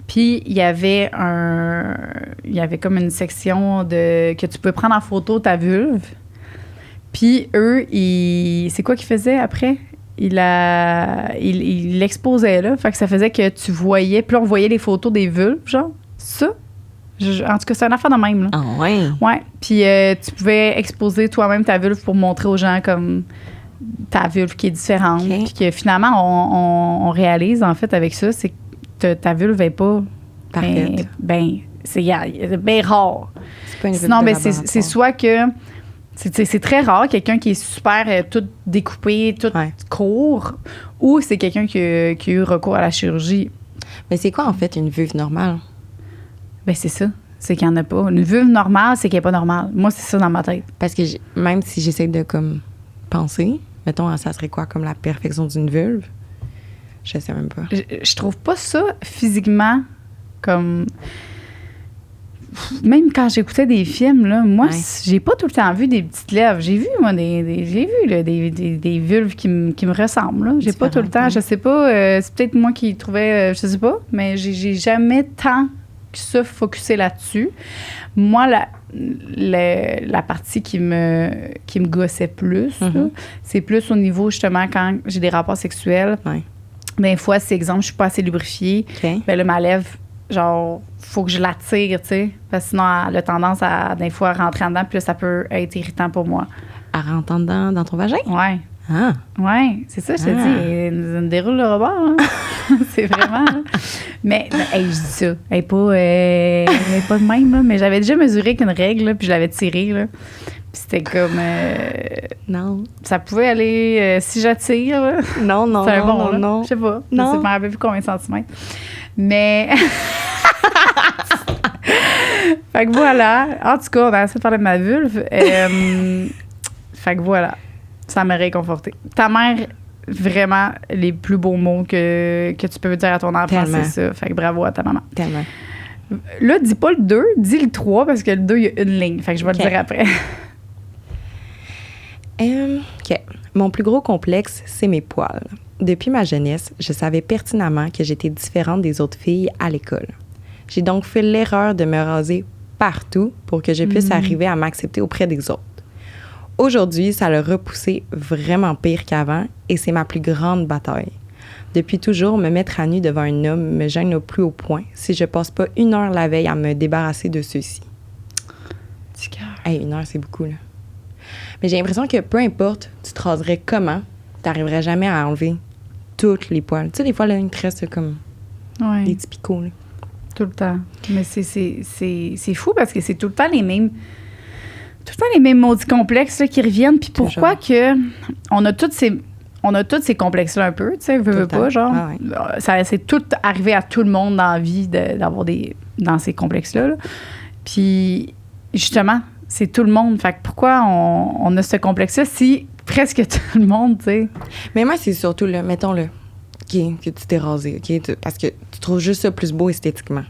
Puis il y avait comme une section que tu peux prendre en photo ta vulve. Puis eux, c'est quoi qu'ils faisaient après? Ils l'exposaient là. Fait que ça faisait que tu voyais, puis là, on voyait les photos des vulves, genre. Ça? En tout cas, c'est une affaire de même, là. Ah ouais? Ouais. Puis tu pouvais exposer toi-même ta vulve pour montrer aux gens comme ta vulve qui est différente. OK. Puis que finalement, on réalise, en fait, avec ça, c'est que ta vulve n'est pas... Parfaite. C'est bien rare. C'est pas une Sinon, vulve de c'est laboratoire. soit que... C'est très rare, quelqu'un qui est super tout découpé, tout Ouais. court, ou c'est quelqu'un qui a eu recours à la chirurgie. Mais c'est quoi, en fait, une vulve normale? Ben c'est ça. C'est qu'il n'y en a pas. Une vulve normale, c'est qu'elle n'est pas normale. Moi, c'est ça dans ma tête. Parce que même si j'essaie de, comme, penser, mettons, ça serait quoi, comme la perfection d'une vulve? Je sais même pas. Je trouve pas ça physiquement comme... Même quand j'écoutais des films, là, moi, Ouais. j'ai pas tout le temps vu des petites lèvres. J'ai vu, moi, des vulves qui me ressemblent. Là. J'ai pas tout le temps. Ouais. Je sais pas, c'est peut-être moi qui trouvais... je sais pas, mais j'ai jamais tant que ça focusé là-dessus. Moi, la partie qui me gossait plus, là, c'est plus au niveau, justement, quand j'ai des rapports sexuels. Ouais. Des fois, c'est exemple, je suis pas assez lubrifiée. OK. Ben là, ma lèvre, genre, faut que je la tire, tu sais. Parce que sinon, elle a tendance à, des fois, rentrer en dedans, puis là, ça peut être irritant pour moi. Elle rentre en dedans dans ton vagin? Ouais. Ah! Ouais, c'est ça, je te Ah. dis. Elle déroule le rebord, hein. C'est vraiment. Là. Mais, hey, je dis ça. Elle n'est pas de même, là. Mais j'avais déjà mesuré qu'une règle, là, puis je l'avais tirée, là. Puis c'était comme. Non. Ça pouvait aller. Si j'attire, là. Non, non, C'est un bon, non, là. non. Je sais pas. Non. Je me rappelle plus combien de centimètres. Mais. Fait que voilà. En tout cas, on a assez parlé de ma vulve. Fait que voilà. Ça m'a réconfortée. Ta mère, vraiment, les plus beaux mots que tu peux dire à ton enfant, Tellement. c'est ça. Fait que bravo à ta maman. Tellement. Là, dis pas le 2, dis le 3 parce que le 2, il y a une ligne. Fait que je vais OK. le dire après. OK. Mon plus gros complexe, c'est mes poils. Depuis ma jeunesse, je savais pertinemment que j'étais différente des autres filles à l'école. J'ai donc fait l'erreur de me raser partout pour que je puisse arriver à m'accepter auprès des autres. Aujourd'hui, ça l'a repoussé vraiment pire qu'avant et c'est ma plus grande bataille. Depuis toujours, me mettre à nu devant un homme me gêne au plus haut point si je passe pas 1 heure la veille à me débarrasser de ceux-ci. Petit cœur. Hey, 1 heure, c'est beaucoup, là. Mais j'ai l'impression que peu importe, tu te raserais comment, t'arriverais jamais à enlever toutes les poils. Tu sais, des fois, là, il te reste comme Ouais. des petits picots, là. Tout le temps. Mais c'est fou parce que c'est tout le temps les mêmes. Tout le temps les mêmes maudits complexes là, qui reviennent. Puis pourquoi que on a tous ces complexes-là un peu, tu sais, veux le pas, temps. genre. Ah ouais. Ça, c'est tout arrivé à tout le monde dans la vie d'avoir dans ces complexes-là. Là. Puis, justement, c'est tout le monde. Fait que pourquoi on a ce complexe-là si presque tout le monde, tu sais. Mais moi, c'est surtout, là, mettons-le, OK, que tu t'es rasé, OK, parce que tu trouves juste ça plus beau esthétiquement.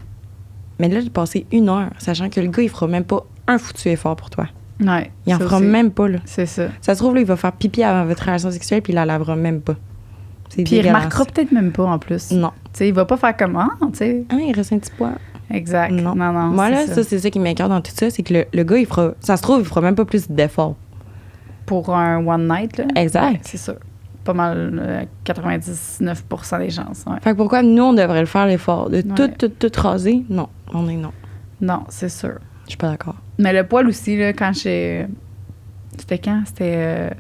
Mais là, de passer 1 heure, sachant que le gars, il fera même pas un foutu effort pour toi. Ouais. Il en ça fera aussi. même pas, là. C'est ça. Ça se trouve, là, il va faire pipi avant votre relation sexuelle, puis il la lavera même pas. C'est Puis il dégueulasse. remarquera peut-être même pas, en plus. Non. Tu sais, il va pas faire comment, tu sais. Ah, il reste un petit poil. Exact. Non. Non. Moi, là, c'est c'est ça qui m'écoeure dans tout ça, c'est que le gars, il fera... Ça se trouve, il fera même pas plus d'efforts. Pour un one night, là. Exact. Ouais, c'est sûr. Pas mal, 99% des chances, ouais. Fait que pourquoi nous, on devrait le faire l'effort? De Ouais. tout raser? Non. On est non. Non, c'est sûr. Je suis pas d'accord. Mais le poil aussi, là, quand j'ai... C'était quand? C'était...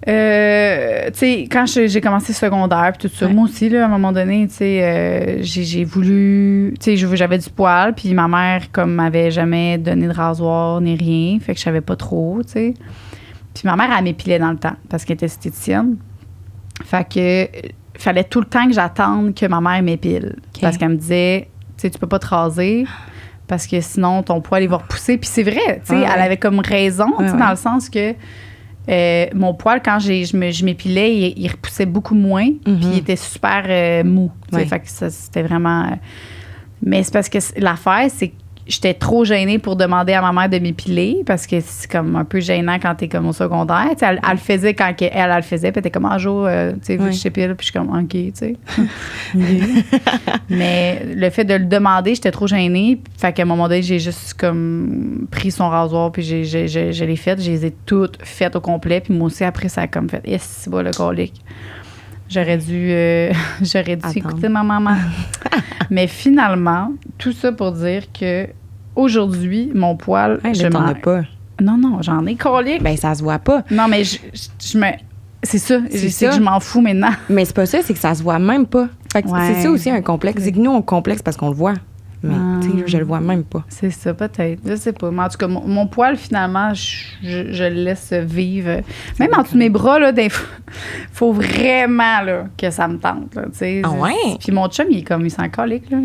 tu sais, quand j'ai commencé le secondaire puis tout ça, Ouais. moi aussi, là, à un moment donné, tu sais, j'ai voulu... Tu sais, j'avais du poil, puis ma mère, comme, m'avait jamais donné de rasoir ni rien, fait que je savais pas trop, tu sais. Puis ma mère, elle m'épilait dans le temps, parce qu'elle était esthéticienne. Fait que fallait tout le temps que j'attende que ma mère m'épile. OK. Parce qu'elle me disait, tu sais, tu peux pas te raser, parce que sinon, ton poil, il va repousser. Puis c'est vrai, tu sais, Ouais. elle avait comme raison, tu sais, Ouais. dans le sens que mon poil, quand je m'épilais, il repoussait beaucoup moins, puis il était super mou. Tu sais, Ouais. fait que ça, c'était vraiment... mais c'est parce que l'affaire, c'est que j'étais trop gênée pour demander à ma mère de m'épiler, parce que c'est comme un peu gênant quand t'es comme au secondaire. Tu sais, elle le faisait quand elle le faisait, puis elle était comme, un jour, tu sais, Ouais. je t'épile, puis je suis comme, OK, tu sais. Mais le fait de le demander, j'étais trop gênée. Fait qu'à un moment donné, j'ai juste comme pris son rasoir, puis je l'ai fait. Je les ai toutes faites au complet. Puis moi aussi, après, ça a comme fait, yes, c'est bon, le colique. J'aurais dû Attendre. écouter ma maman. Mais finalement, tout ça pour dire que aujourd'hui, mon poil, Hey, je là, t'en m'en... as pas. Non, j'en ai colique. Ben, ça se voit pas. Non, mais je me... C'est ça, C'est c'est que ça. je m'en fous maintenant. Mais c'est pas ça, c'est que ça se voit même pas. Fait que Ouais. c'est ça aussi un complexe. C'est que nous, on complexe parce qu'on le voit. Mais, tu sais, je le vois même pas. C'est ça, peut-être. Je sais pas. Mais en tout cas, mon poil, finalement, je le laisse vivre. Même en dessous de mes bras, là, faut vraiment là, que ça me tente. Là, tu sais. Ah ouais? Puis mon chum, il s'en colique. Là.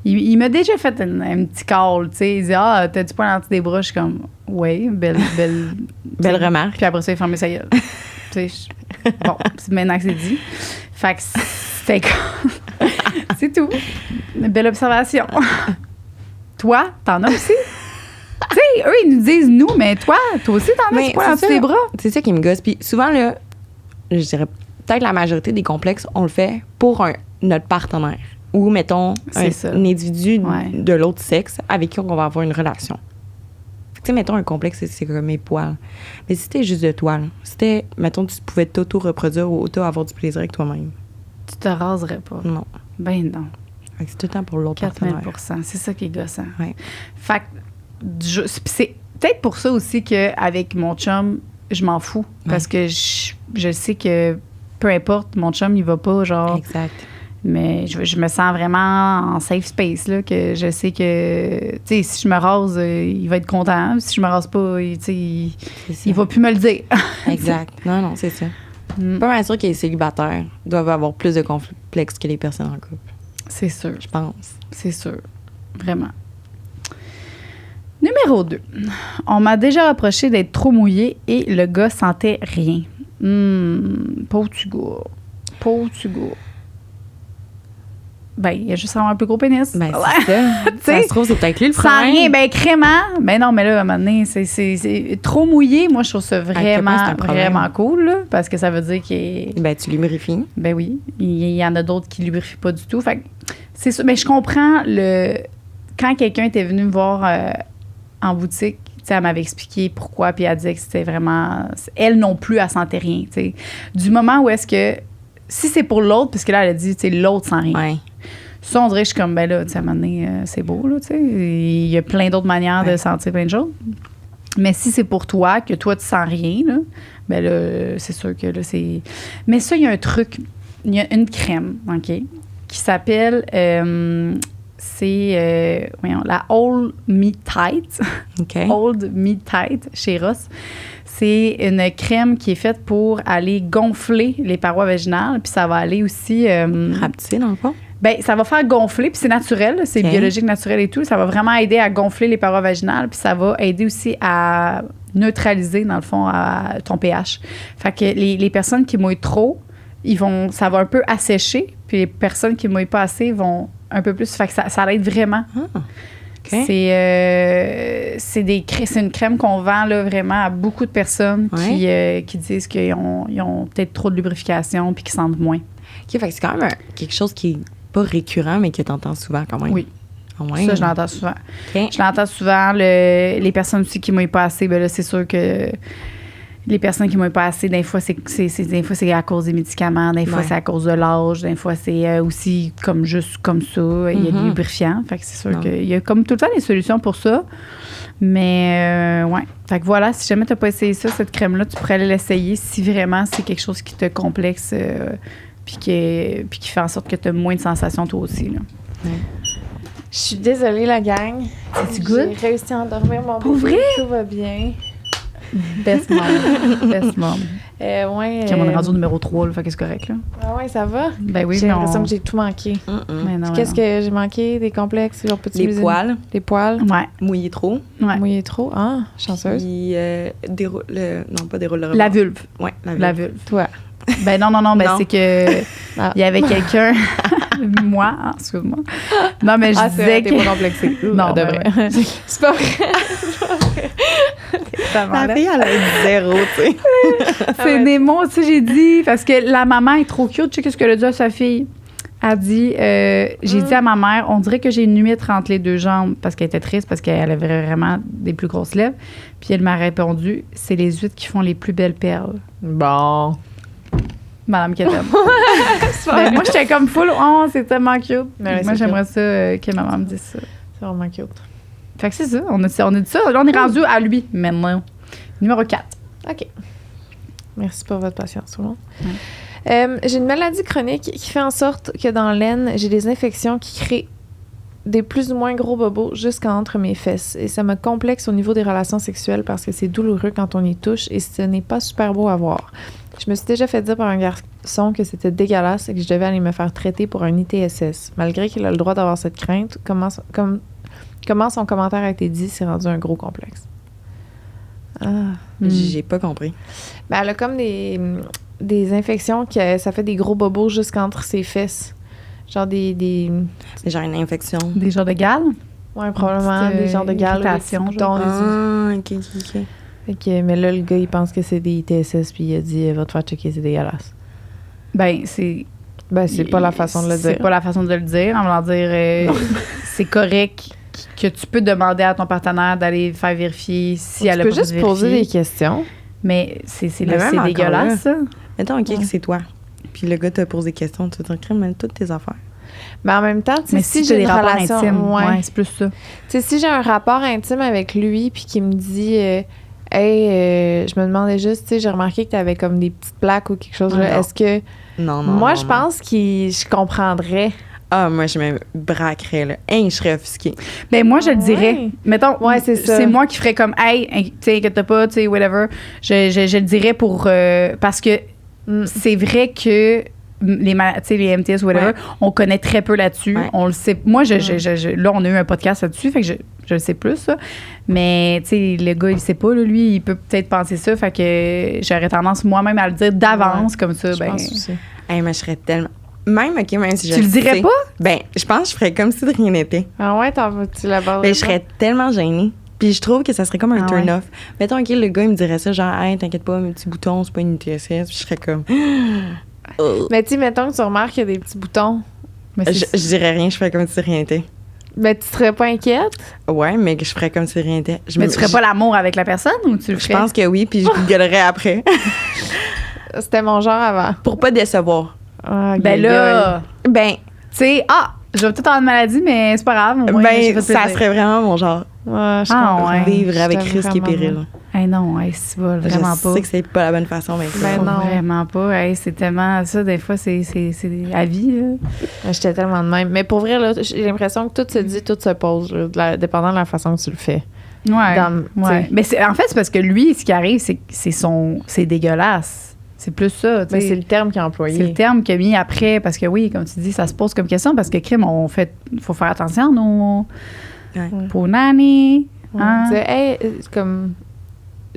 Il m'a déjà fait un petit call. Tu sais. Il dit, ah, t'as du poil en dessous des bras. Je suis comme, oui, belle. Belle remarque. Puis après ça, il fermait sa gueule. Tu sais, bon, c'est maintenant que c'est dit. Fait que c'était comme... c'est tout. Une belle observation. Toi, t'en as aussi? Tu sais, eux, ils nous disent nous, mais toi aussi, t'en as Mais du poil en c'est dessous des ça. bras. C'est ça qui me gosse. Puis souvent, là, je dirais peut-être la majorité des complexes, on le fait pour notre partenaire. Ou, mettons, C'est ça. un individu Ouais. de l'autre sexe avec qui on va avoir une relation. Fait que, tu sais, mettons, un complexe, c'est comme mes poils. Mais si c'était juste de toi, là, c'était, mettons, tu pouvais t'auto-reproduire ou auto-avoir du plaisir avec toi-même. Tu te raserais pas. Non. Ben non. Fait que c'est tout le temps pour l'autre 4000 partenaire. c'est ça qui est gossant. Ouais. Fait que c'est peut-être pour ça aussi qu'avec mon chum, je m'en fous. Parce que je sais que peu importe, mon chum, il va pas, genre... Exact. Mais je me sens vraiment en safe space, là, que je sais que, tu sais, si je me rase, il va être content. Si je me rase pas, tu sais, il va plus me le dire. Exact. Non, c'est ça. Mm. Pas mal sûr que les célibataires doivent avoir plus de complexes que les personnes en couple. C'est sûr, Je pense. c'est sûr. Vraiment. Numéro 2. On m'a déjà reproché d'être trop mouillée et le gars sentait rien. Pauvre petit gars. Pauvre petit gars. Ben, il a juste un plus gros pénis. Ben, c'est ça. Ça se trouve, c'est peut-être lui le Sans problème. rien, ben crément. Ben non, mais là, à un moment donné, c'est trop mouillé. Moi, je trouve ça quel point c'est vraiment, un problème? vraiment cool, là, parce que ça veut dire qu'il est... Ben, tu lubrifies. Ben oui, il y en a d'autres qui lubrifient pas du tout. Fait que c'est ça. Mais je comprends quand quelqu'un était venu me voir en boutique, tu sais, elle m'avait expliqué pourquoi, puis elle disait que c'était vraiment... Elle non plus, elle sentait rien, tu sais. Du moment où est-ce que... Si c'est pour l'autre, parce que là, elle a dit, tu sais, l'autre sent rien. Ouais. Ça, on dirait que je suis comme, ben là, tu sais, à un moment donné, c'est beau, là, tu sais. Il y a plein d'autres manières de sentir plein de choses. Mais si c'est pour toi, que toi, tu sens rien, là, ben là, c'est sûr que là, c'est... Mais ça, il y a un truc. Il y a une crème, OK, qui s'appelle... voyons, la Hold Me Tight. OK. Hold Me Tight chez Ross. C'est une crème qui est faite pour aller gonfler les parois vaginales, puis ça va aller aussi... Rapetisser, dans le fond. ben, ça va faire gonfler, puis c'est naturel, c'est OK. biologique, naturel et tout. Ça va vraiment aider à gonfler les parois vaginales, puis ça va aider aussi à neutraliser, dans le fond, ton pH. Fait que les personnes qui mouillent trop, ça va un peu assécher, puis les personnes qui mouillent pas assez vont un peu plus. Fait que ça l'aide vraiment. Ah, OK. C'est une crème qu'on vend là, vraiment à beaucoup de personnes qui disent qu'ils ont peut-être trop de lubrification puis qu'ils sentent moins. OK, fait que c'est quand même quelque chose qui est pas récurrent, mais que tu entends souvent quand même. Oui. Ah ouais. Ça, je l'entends souvent. OK. Je l'entends souvent. Les personnes aussi qui mouillent pas assez, ben là, c'est sûr que les personnes qui mouillent pas assez, des fois, c'est à cause des médicaments, des fois, c'est à cause de l'âge, des fois, c'est aussi juste comme ça. Il y a du lubrifiant. Fait que c'est sûr qu'il y a comme tout le temps des solutions pour ça. Mais, ouais. Fait que voilà, si jamais tu n'as pas essayé ça, cette crème-là, tu pourrais aller l'essayer si vraiment c'est quelque chose qui te complexe puis qui fait en sorte que tu as moins de sensations toi aussi, là. Ouais. Je suis désolée, la gang. C'est-tu good? J'ai réussi à endormir mon Pour bébé. vrai? Tout va bien. Best mom. Best mom. Ouais. Qui on est rendu au numéro 3, là, fait que c'est correct, là. Ah ouais, ça va? Ben oui, J'ai mais l'impression que j'ai tout manqué. Mais non, Qu'est-ce que j'ai manqué? Des complexes? Genre, peux-tu Les me- poils, Les poils? Ouais, mouillés trop. ouais. Mouillé trop? Ah, chanceuse. Puis, non, pas déroule le La vulve. Ouais, La vulve. Toi. Ben non, ben Non. c'est que Ah. il y avait quelqu'un, moi, excuse-moi. Non, mais je disais t'es que... pas complexée. Non, de ben vrai. ouais. C'est pas vrai. Ça La fille, elle a eu 0, tu sais. C'est des mots, tu sais, j'ai dit, parce que la maman est trop cute. Tu sais, qu'est-ce qu'elle a dit à sa fille? Elle a dit, j'ai dit à ma mère, on dirait que j'ai une huître entre les deux jambes, parce qu'elle était triste, parce qu'elle avait vraiment des plus grosses lèvres. Puis elle m'a répondu, c'est les huîtres qui font les plus belles perles. Bon. Madame Ketem. Ben, moi, j'étais comme full, oh, c'est tellement cute. Ouais, Moi, c'est j'aimerais ça que maman me dise ça. C'est vraiment cute. Fait que c'est ça, on a dit ça. Là, on est rendu à lui maintenant. Numéro 4. OK. Merci pour votre patience, tout le monde. J'ai une maladie chronique qui fait en sorte que dans l'aine, j'ai des infections qui créent des plus ou moins gros bobos jusqu'entre mes fesses. Et ça me complexe au niveau des relations sexuelles parce que c'est douloureux quand on y touche et ce n'est pas super beau à voir. Je me suis déjà fait dire par un garçon que c'était dégueulasse et que je devais aller me faire traiter pour un ITSS. Malgré qu'il a le droit d'avoir cette crainte, comment son commentaire a été dit, c'est rendu un gros complexe. Ah. J'ai pas compris. Ben, elle a comme des infections que ça fait des gros bobos jusqu'entre ses fesses. Genre des C'est genre une infection. Des genres de gales? ouais, probablement des genres de gales, des petits irritation, boutons. Ah, OK. Fait que, mais là, le gars, il pense que c'est des ITSS, puis il a dit, va te faire checker, c'est dégueulasse. Ben, c'est pas la façon de le dire. C'est pas la façon de le dire. En voulant dire, c'est correct que tu peux demander à ton partenaire d'aller faire vérifier si elle a Tu pas peux juste fait poser vérifier. des questions. Mais c'est Mais même encore dégueulasse, là. ça. Mettons, OK, Ouais. que c'est toi. Puis le gars te pose des questions. Tu te dis, crème, toutes tes affaires. Mais en même temps, tu sais, Mais si si j'ai j'ai des une rapports relation... intimes, ouais. ouais, c'est plus ça. Tu sais, si j'ai un rapport intime avec lui, puis qu'il me dit, je me demandais juste, tu sais, j'ai remarqué que tu avais comme des petites plaques ou quelque chose. Là. Non. Est-ce que. Non. Moi, non, je non. pense que je comprendrais. Ah, moi, je me braquerais, là. Hein, je serais offusquée. Ben moi, je le Ouais. dirais. Mettons, Ouais, c'est ça. c'est moi qui ferais comme, hey, tu sais, inquiète pas, tu sais, whatever. Je le dirais pour. Parce que c'est vrai que les MTS ou whatever, Ouais. on connaît très peu là-dessus. Ouais. On le sait. Moi, là, on a eu un podcast là-dessus, fait que je le sais plus, ça. Mais, tu sais, le gars, il sait pas, là, lui, il peut peut-être penser ça. Fait que j'aurais tendance moi-même à le dire d'avance, comme ça. Je Ben, pense aussi. Hey, moi, je serais tellement. Même, OK, même si je tu le dirais sais, pas? Ben, je pense que je ferais comme si de rien n'était. Ah ouais, tu l'abordes. Ben, je serais tellement gênée. Puis je trouve que ça serait comme un Ah turn-off. Mettons, OK, le gars, il me dirait ça, genre, hey, t'inquiète pas, mes petits boutons, c'est pas une ITSS. Puis je serais comme. Mais tu sais, mettons que tu remarques qu'il y a des petits boutons. Mais Je dirais rien, je ferais comme si de rien n'était. Ben, tu serais pas inquiète? Ouais, mais que je ferais comme si de rien n'était. Mais tu ferais pas l'amour avec la personne ou tu le Je ferais? pense que oui, puis je gueulerais après. C'était mon genre avant. Pour pas décevoir. Ah, Ben là, Ben, tu sais, je vais peut-être avoir une maladie, mais c'est pas grave. Au moins, j'ai fait ça plaisir. serait vraiment mon genre. Ouais, je Ah, comprends. ouais. Vivre avec J'étais risque et vraiment péril. Hey non, hey, c'est pas, vraiment je pas. sais que c'est pas la bonne façon, mais Ben Pas non. Vraiment pas. Hey, c'est tellement. Ça, des fois, c'est à vie. Là. Ouais, j'étais tellement de même. Mais pour vrai, là, j'ai l'impression que tout se dit, tout se pose, là, dépendant de la façon que tu le fais. Ouais. Dans- ouais. t'sais. Mais en fait, c'est parce que lui, ce qui arrive, c'est dégueulasse. C'est plus ça. tu Mais sais. c'est le terme qu'il a employé. C'est le terme qu'il a mis après, parce que oui, comme tu dis, ça se pose comme question, parce que crime, faut faire attention à nos Ouais. punani. Ouais. Hein? Tu sais, hey, comme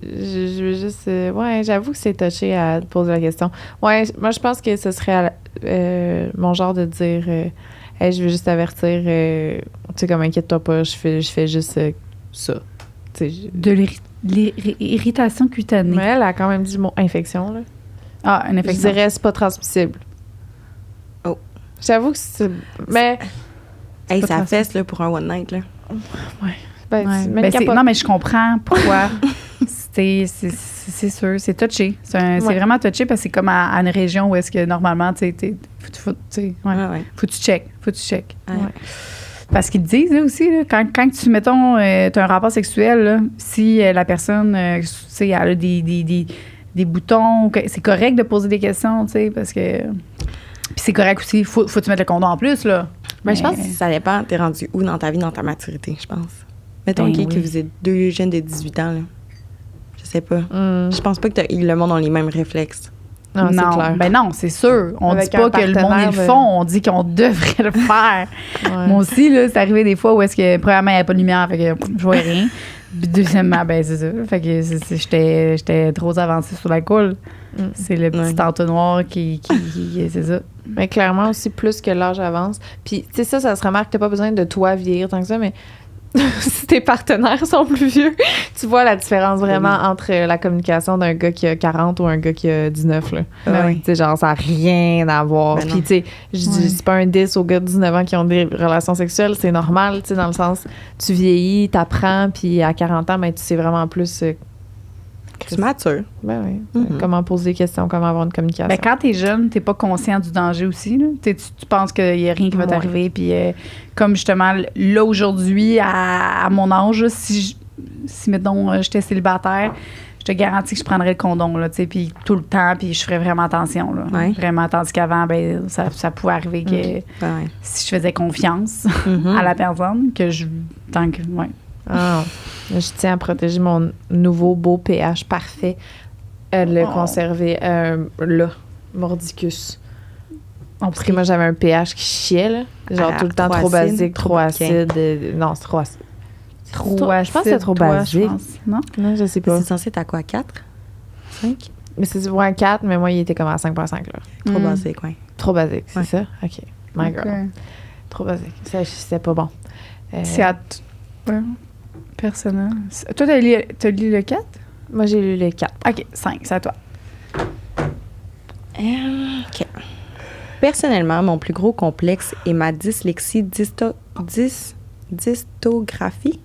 je veux juste... ouais, j'avoue que c'est touché à te poser la question. Ouais, moi, je pense que ce serait mon genre de dire... hey, je veux juste t'avertir, tu sais, comme inquiète-toi pas, je fais juste ça. De l'irritation cutanée. Mais elle a quand même dit le mot infection, là. Ah, une infection. Je dirais c'est pas transmissible. Oh. J'avoue que c'est... Mais... Hey, pas ça trop fesse, là, pour un one night, là. Ouais. Ben, Ouais. tu Ben, capotes. non, mais je comprends pourquoi. C'est sûr, c'est touché. C'est vraiment touché parce que c'est comme à une région où est-ce que normalement, tu sais, faut que tu check. Ouais. Ouais. Parce qu'ils te disent là, aussi, là, quand tu, mettons, t'as un rapport sexuel, là, si la personne, tu sais, elle a des boutons, c'est correct de poser des questions, tu sais, parce que... Puis c'est correct aussi, faut que tu mettes le condom en plus, là. Ben, je pense que ça dépend, t'es rendu où dans ta vie, dans ta maturité, je pense. Mettons Ben que vous êtes 2 jeunes de 18 ans, là. Je sais pas. Je pense pas que le monde a les mêmes réflexes. Non, c'est clair. Ben non, c'est sûr. On Avec dit pas un que le monde partenaire ils le font, on dit qu'on devrait le faire. Ouais. Moi aussi, là, c'est arrivé des fois où est-ce que, premièrement, il n'y avait pas de lumière, fait que je voyais rien. Puis deuxièmement, ben c'est ça. Fait que j'étais trop avancée sur la coule. C'est le petit entonnoir qui c'est ça. Mais clairement aussi, plus que l'âge avance. Puis, tu sais, ça se remarque, t'as pas besoin de toi vieillir tant que ça, mais si tes partenaires sont plus vieux, tu vois la différence vraiment entre la communication d'un gars qui a 40 ou un gars qui a 19, là. Ben oui. Tu sais, genre, ça n'a rien à voir. Ben Puis, non. tu sais, je dis, c'est pas un 10 aux gars de 19 ans qui ont des relations sexuelles, c'est normal, tu sais, dans le sens, tu vieillis, t'apprends, puis à 40 ans, ben, tu sais vraiment plus... Tu matures. ben oui. Comment poser des questions, comment avoir une communication. Ben, quand t'es jeune, t'es pas conscient du danger aussi. Là. Tu penses qu'il y a rien qui va t'arriver. Puis comme justement, là, aujourd'hui, à mon âge, là, si mettons, j'étais célibataire, je te garantis que je prendrais le condom, là, tu sais, puis tout le temps, puis je ferais vraiment attention, là. Ouais. Vraiment, tandis qu'avant, ben, ça pouvait arriver que Ouais. si je faisais confiance à la personne, tant que, ouais. Ah, je tiens à protéger mon nouveau beau pH parfait. Le conserver là, mordicus. Parce que moi, j'avais un pH qui chiait, là. Genre tout le temps trop basique, trop acide. Non, c'est trop acide. Trop Je pense que c'est trop basique. je pense. Non? Non, je sais pas. C'est censé être à quoi, 4? 5? Mais c'est du 4, mais moi, il était comme à 5.5, là. Trop basique, ouais. Trop basique, c'est Ouais. ça? OK. My girl. Ok. Trop basique. Ça, c'était pas bon. C'est ouais. Personnel. Toi, t'as lu le 4? Moi, j'ai lu les 4. OK, 5, c'est à toi. OK. Personnellement, mon plus gros complexe est ma dyslexie dystographie.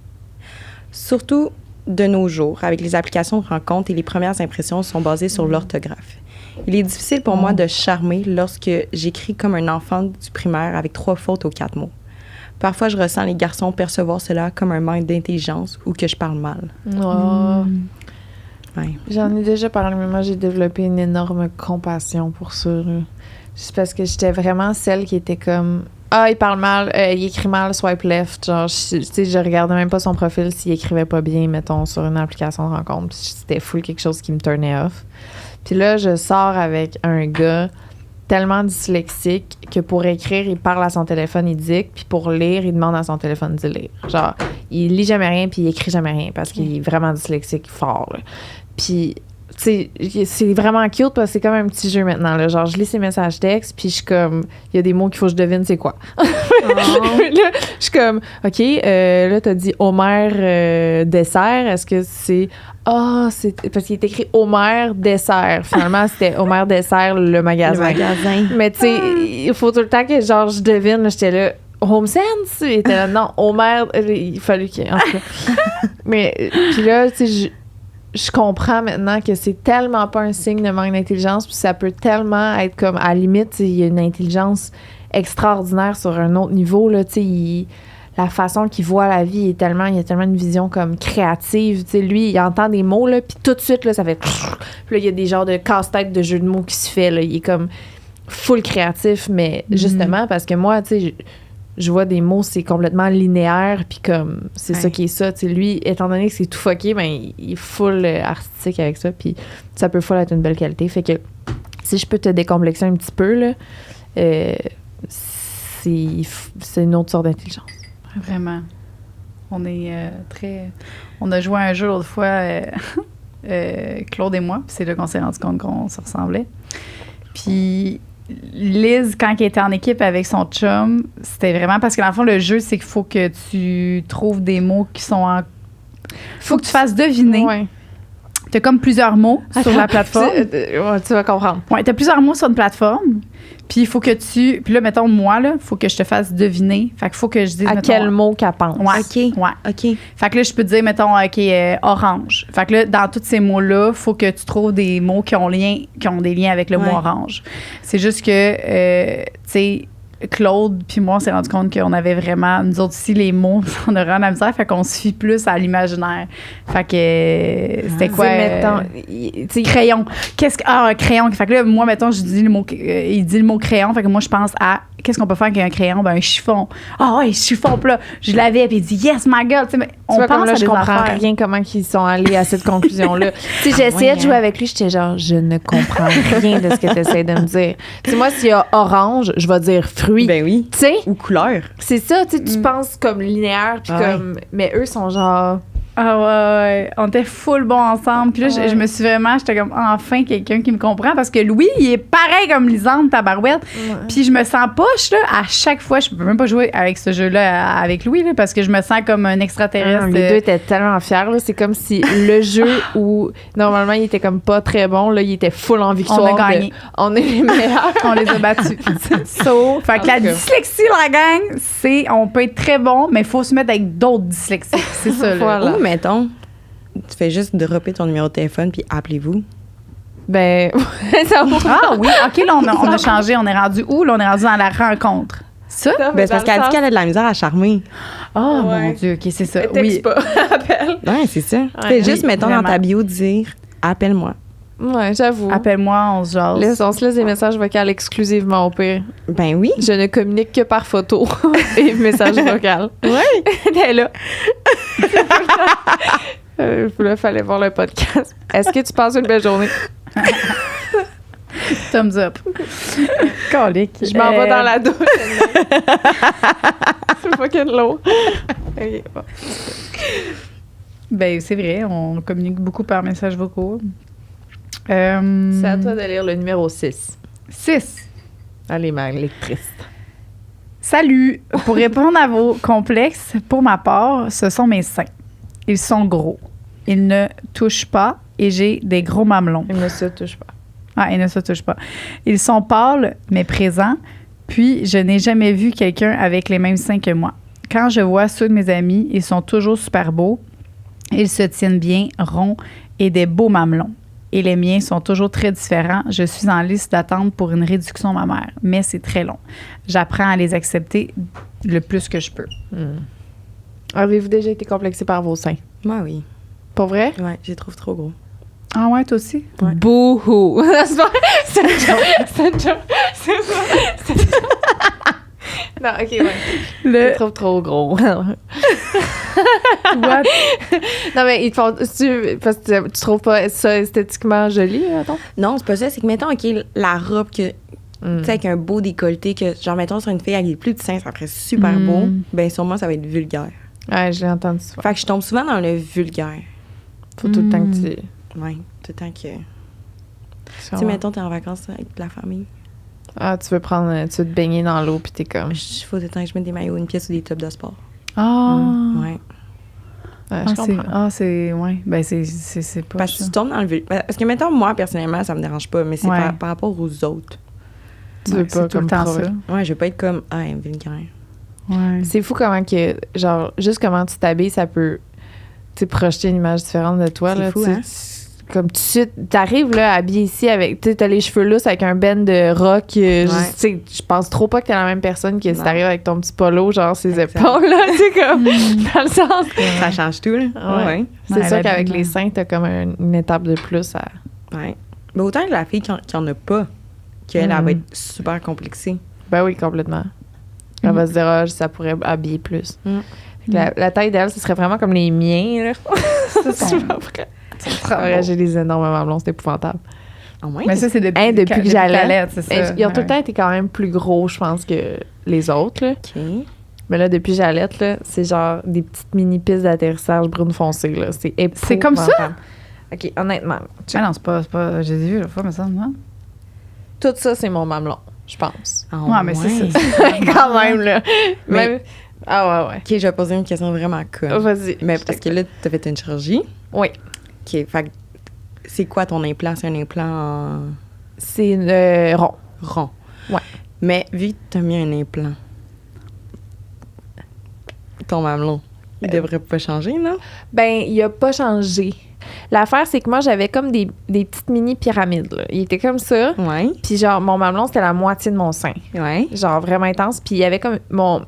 Surtout de nos jours, avec les applications de rencontres et les premières impressions sont basées sur l'orthographe. Il est difficile pour moi de charmer lorsque j'écris comme un enfant du primaire avec 3 fautes aux 4 mots. Parfois, je ressens les garçons percevoir cela comme un manque d'intelligence ou que je parle mal. Oh. Ouais. J'en ai déjà parlé, mais moi, j'ai développé une énorme compassion pour ça. Là. Juste parce que j'étais vraiment celle qui était comme ah, il parle mal, il écrit mal, swipe left. Genre, je regardais même pas son profil s'il écrivait pas bien, mettons, sur une application de rencontre. Puis c'était full quelque chose qui me turnait off. Puis là, je sors avec un gars tellement dyslexique que pour écrire, il parle à son téléphone, il dicte, puis pour lire, il demande à son téléphone de lire. Genre, il lit jamais rien, puis il écrit jamais rien parce qu'il est vraiment dyslexique fort. Là. Puis, tu sais, c'est vraiment cute parce que c'est comme un petit jeu maintenant. Là. Genre, je lis ses messages textes, puis je suis comme, il y a des mots qu'il faut que je devine c'est quoi. Là, je suis comme, OK, là, t'as dit Homer dessert. Est-ce que c'est. Ah, c'est. Parce qu'il est écrit Homer dessert. Finalement, c'était Homer dessert, le magasin. Le magasin. Mais tu sais, il faut tout le temps que, genre, je devine. Là, j'étais là. Home Sense? Il était là, non, Homer. Il fallait qu'il. En tout cas. Mais, puis là, tu sais, je comprends maintenant que c'est tellement pas un signe de manque d'intelligence, puis ça peut tellement être comme, à la limite, il y a une intelligence extraordinaire sur un autre niveau, là, tu sais, la façon qu'il voit la vie il y a tellement une vision comme créative, tu sais, lui, il entend des mots, là, puis tout de suite, là, ça fait puis là, il y a des genres de casse-tête de jeu de mots qui se fait, là, il est comme full créatif, mais justement, parce que moi, tu sais, je vois des mots, c'est complètement linéaire, puis comme, c'est ça qui est ça. Tu sais, lui, étant donné que c'est tout fucké, ben, il est full artistique avec ça, puis ça peut full être une belle qualité. Fait que, si je peux te décomplexer un petit peu, là, c'est une autre sorte d'intelligence. Vraiment. On est très... On a joué à un jeu l'autre fois, Claude et moi. Puis c'est là qu'on s'est rendu compte qu'on se ressemblait. Puis Liz, quand elle était en équipe avec son chum, c'était vraiment parce que dans le fond, le jeu, c'est qu'il faut que tu trouves des mots qui sont en... Faut que tu fasses deviner. Ouais. T'as comme plusieurs mots sur la plateforme. Tu vas comprendre. Ouais, t'as plusieurs mots sur une plateforme. Puis il faut que tu... Puis là, mettons, moi, là, il faut que je te fasse deviner. Fait qu'il faut que je dise... À mettons, quel mot qu'elle pense. Ouais. OK. Ouais. OK. Fait que là, je peux te dire, mettons, OK, orange. Fait que là, dans tous ces mots-là, il faut que tu trouves des mots qui ont des liens avec le mot Ouais. orange. C'est juste que, tu sais, Claude puis moi, on s'est rendu compte qu'on avait vraiment, nous autres aussi, les mots, on a vraiment la misère, fait qu'on se fie plus à l'imaginaire. Fait que, c'était quoi? Crayon. Crayon. Fait que là, moi, mettons, je dis le mot, il dit le mot crayon, fait que moi, je pense à, qu'est-ce qu'on peut faire avec un crayon? Ben, un chiffon. Ah ouais, chiffon, puis là, je l'avais, puis il dit, yes, my God. Tu sais, on vois, pense comme là, à je des comprends affaires. rien comment ils sont allés à cette conclusion-là. Tu sais, j'essayais de jouer avec lui, j'étais genre, je ne comprends rien de ce que tu essaies de me dire. Tu sais, moi, s'il y a orange, je vais dire fruit. Ben oui. Tu sais, Ou couleur. c'est ça, tu sais, tu penses comme linéaire, puis Ouais. comme. Mais eux sont genre. Ah ouais. On était full bon ensemble. Puis là, Ouais. je me suis vraiment, j'étais comme, enfin, quelqu'un qui me comprend. Parce que Louis, il est pareil comme Lisande, tabarouette. Puis je me sens poche, là, à chaque fois. Je peux même pas jouer avec ce jeu-là avec Louis, là, parce que je me sens comme un extraterrestre. Les deux étaient tellement fiers. Là. C'est comme si le jeu où normalement il était comme pas très bon, là, il était full en victoire. On a gagné. On est les meilleurs. On les a battus. So, Fait que la dyslexie, la gang, c'est, on peut être très bon, mais il faut se mettre avec d'autres dyslexiques. C'est ça, là. Voilà. Ou, mettons, tu fais juste dropper ton numéro de téléphone puis appelez-vous. Ben, ça va. Ah oui, OK, là, on a changé. On est rendu où? Là, on est rendu dans la rencontre. Ça? Ben, c'est parce qu'elle dit qu'elle a de la misère à charmer. Oh, Ouais. mon Dieu, OK, c'est ça. Texte Oui. pas, appelle. Ouais, c'est ça. Ouais. Fais juste, Oui, mettons, dans vraiment. ta bio, dire appelle-moi. Ouais, j'avoue. Appelle-moi, on se jase. On se laisse des messages vocaux exclusivement au pire. Ben oui. Je ne communique que par photo et messages vocaux. Ouais. Elle est là. Là, fallait voir le podcast. Est-ce que tu passes une belle journée? Thumbs up. Colique. Je m'en vais dans la douche. C'est fucking lourd. OK, bon. Ben, c'est vrai, on communique beaucoup par messages vocaux. C'est à toi de lire le numéro 6. 6. Allez, ma lectrice. Salut. Pour répondre à vos complexes, pour ma part, ce sont mes seins. Ils sont gros. Ils ne touchent pas et j'ai des gros mamelons. Il ne se touche pas. Ah, ils ne se touchent pas. Ils sont pâles, mais présents. Puis, je n'ai jamais vu quelqu'un avec les mêmes seins que moi. Quand je vois ceux de mes amis, ils sont toujours super beaux. Ils se tiennent bien, ronds et des beaux mamelons. Et les miens sont toujours très différents. Je suis en liste d'attente pour une réduction mammaire, mais c'est très long. J'apprends à les accepter le plus que je peux. Avez-vous déjà été complexé par vos seins? Moi, oui. Pour vrai? Ouais, je les trouve trop gros. Ah ouais, toi aussi? Ouais. Bouhou! C'est pas- c'est une joke. C'est une joke. C'est pas- c'est une joke. Non, OK, ouais. Je les trouve trop gros. What? Non, mais ils te font... Parce que tu trouves pas ça esthétiquement joli, attends? Non, c'est pas ça. C'est que, mettons, OK, la robe que, tu Mm. sais, avec un beau décolleté, que, genre, mettons, sur une fille avec des plus petits seins, ça ferait super beau. Ben, sur moi, ça va être vulgaire. Ouais, je l'ai entendu souvent. Fait que je tombe souvent dans le vulgaire. Faut tout le temps que tu... Ouais, tout le temps que. Tu sais, mettons, t'es en vacances avec la famille. Ah, tu veux te baigner dans l'eau, puis t'es comme... Il faut tout le temps que je mette des maillots, une pièce ou des tops de sport. Ah! Ouais. Ouais, je comprends. Ouais. Ben, c'est pas Parce que ça. tu tombes dans le vulgaire. Parce que, mettons, moi, personnellement, ça me dérange pas, mais c'est Ouais. par rapport aux autres. Tu veux Ouais, pas c'est tout le comme temps provoquer. ça. Ouais, je veux pas être comme, ah, elle est vulgaire. Ouais. C'est fou comment que, genre, juste comment tu t'habilles, ça peut, tu sais, projeter une image différente de toi, C'est là. fou, tu sais, hein? comme tout de suite, t'arrives, là, habillé ici avec, tu sais, t'as les cheveux lousses avec un bend de rock. Tu sais, je pense trop pas que t'es la même personne que si Non. t'arrives avec ton petit polo, genre, ses Exact. épaules, là, tu sais, comme, dans le sens. Ça change tout, là. Ouais. C'est Ouais, sûr la qu'avec vie, les seins, t'as comme une étape de plus à... Ouais. Mais autant que la fille qui en a pas, qu'elle, elle va être super complexée. Ben oui, complètement. Elle va se dire, ah, ça pourrait habiller plus. Mm. Fait que la taille d'elle, ce serait vraiment comme les miens, là. C'est pas vrai. Ouais, j'ai des énormes mamelons, c'est épouvantable. Au moins. Mais ça, c'est depuis, Depuis que j'allais. Calette, c'est ça. Ils ont tout le temps été quand même plus gros, je pense, que les autres, là. OK. Mais là, depuis Jalette, là, c'est genre des petites mini pistes d'atterrissage brune foncée, là. C'est épouvantable. C'est comme ça? OK, honnêtement. Ah non, c'est pas. J'ai vu la fois, mais ça, non? Tout ça, c'est mon mamelon, je pense. Ah, Ouais, mais c'est ça. Quand même, là. Mais- Même- Ah ouais. OK, je vais poser une question vraiment conne. Vas-y. Mais parce que là, t'as fait une chirurgie. Oui. OK, fait que c'est quoi ton implant? C'est un implant en C'est une rond. rond. Ouais. Mais vu que t'as mis un implant, ton mamelon, il devrait pas changer, non? Ben, il a pas changé. L'affaire, c'est que moi, j'avais comme des petites mini-pyramides, là. Il était comme ça. Ouais. Puis genre, mon mamelon, c'était la moitié de mon sein. Ouais. Genre, vraiment intense. Puis il y avait comme... Mon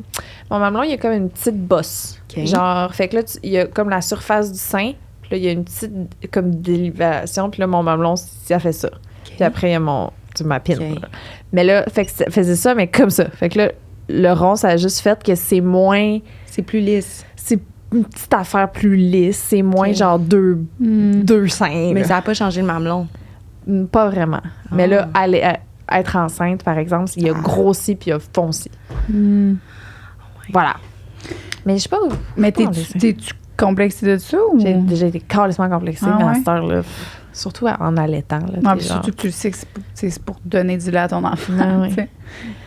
mamelon, il y a comme une petite bosse. OK. Genre, fait que là, il y a comme la surface du sein. Puis là, il y a une petite, comme, délévation. Puis là, mon mamelon, ça fait ça. Puis après, il y a ma pine. OK. Là. Mais là, fait que ça faisait ça, mais comme ça. Fait que là, le rond, ça a juste fait que c'est moins... C'est plus lisse. C'est une petite affaire plus lisse. C'est moins OK. genre deux seins. Mais là. ça n'a pas changé le mamelon. Pas vraiment. Mais là, être enceinte, par exemple, il a grossi puis il a fonci. Voilà. Mais je sais pas où. Mais pourquoi on les t'es-tu complexé de ça ou? J'ai déjà été carrément complexée, Ah mais à ouais? cette heure-là, surtout en allaitant. Là, Ouais, t'es puis genre- surtout que tu le sais que c'est pour donner du lait à ton enfant. Ah oui. tu sais.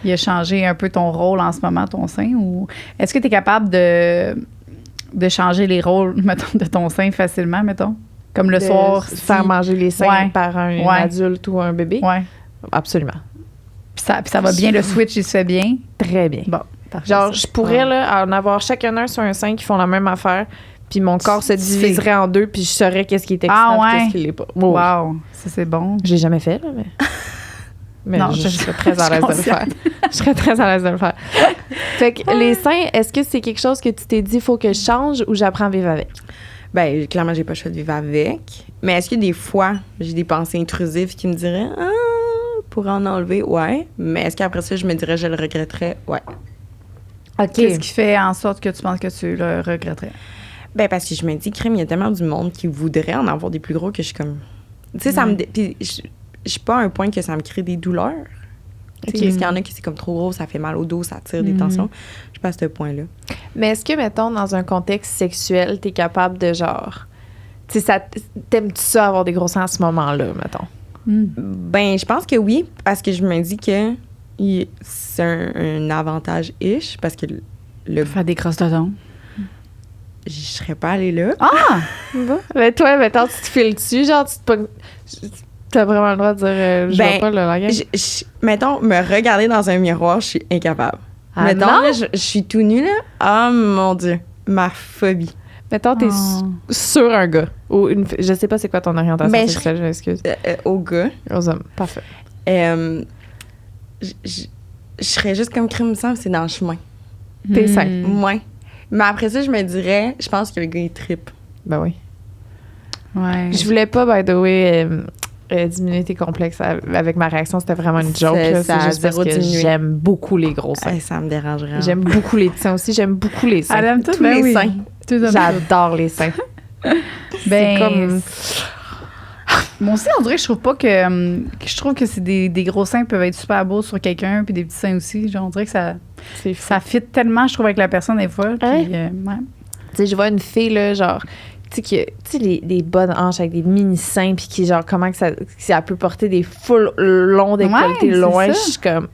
Il a changé un peu ton rôle en ce moment, ton sein, ou est-ce que tu es capable de changer les rôles, mettons, de ton sein facilement, mettons? Comme le de soir. se faire manger les seins Ouais. par un Ouais. adulte ou un bébé. Ouais. Absolument. Puis ça va bien, le switch, il se fait bien. Très bien. Bon, parfait. Genre, ça. je pourrais là, en avoir chacun un sur un sein qui font la même affaire, puis mon corps se diviserait en deux, puis je saurais qu'est-ce qui est excitant Ah ouais? et qu'est-ce qui l'est pas. Oh, oui. Wow, ça c'est bon. Je l'ai jamais fait, là, mais... mais Non, je je- serais très à je l'aise de le consciente. faire. Je serais très à l'aise de le faire. Fait que les seins, est-ce que c'est quelque chose que tu t'es dit, il faut que je change ou j'apprends à vivre avec? Ben, clairement, j'ai pas le choix de vivre avec. Mais est-ce que des fois, j'ai des pensées intrusives qui me diraient « Ah, pour en enlever, ouais. » Mais est-ce qu'après ça, je me dirais « Je le regretterais, ouais. » OK. Qu'est-ce qui fait en sorte que tu penses que tu le regretterais? Ben, parce que je me dis, crème, il y a tellement du monde qui voudrait en avoir des plus gros que je suis comme... Tu sais, ça me... Puis je suis pas à un point que ça me crée des douleurs. Tu sais, OK. parce qu'il y en a qui, c'est comme trop gros, ça fait mal au dos, ça tire des tensions. Je suis pas à ce point-là. Mais est-ce que, mettons, dans un contexte sexuel, t'es capable de genre... Tu sais, t'aimes-tu ça avoir des gros seins à ce moment-là, mettons? Ben, je pense que oui, parce que je me dis que c'est un avantage-ish, parce que le Faire des crosses de dents. je serais pas allée là. Ah! Mais toi, mettons, tu te files dessus, genre, tu te pognes... T'as vraiment le droit de dire, je Ben, vois pas le langage. Mettons, me regarder dans un miroir, je suis incapable. Ah mettons, non? là, je suis tout nue, là. Oh mon Dieu, ma phobie. Mettons, t'es sur un gars. Ou une je sais pas c'est quoi ton orientation Ben, sexuelle, je m'excuse. Au gars, Aux hommes. Parfait. je serais juste comme crime sang, c'est dans le chemin. Tes seins. Ouais. Mais après ça, je me dirais, je pense que le gars, il trippe. Ben oui. Ouais. Je voulais pas, by the way, diminuer tes complexes avec ma réaction. C'était vraiment une joke. Là. Ça C'est a juste parce zéro que diminué. j'aime beaucoup les gros seins. Ça me dérangerait. J'aime beaucoup les seins aussi. J'aime beaucoup les seins. Elle aime tout, tous ben les oui. seins. Tout aime tout. J'adore les seins. Ben, comme- moi aussi, on dirait que je trouve pas que je trouve que c'est des gros seins peuvent être super beaux sur quelqu'un, puis des petits seins aussi. Genre, on dirait que C'est fou. ça fit tellement, je trouve, avec la personne des fois. Puis, Ouais. ouais. Tu sais, je vois une fille, là, genre, tu sais, les bonnes hanches avec des mini-seins, puis qui, genre, comment que ça, si elle peut porter des full longs décolletés Ouais, loin, c'est je ça. suis comme,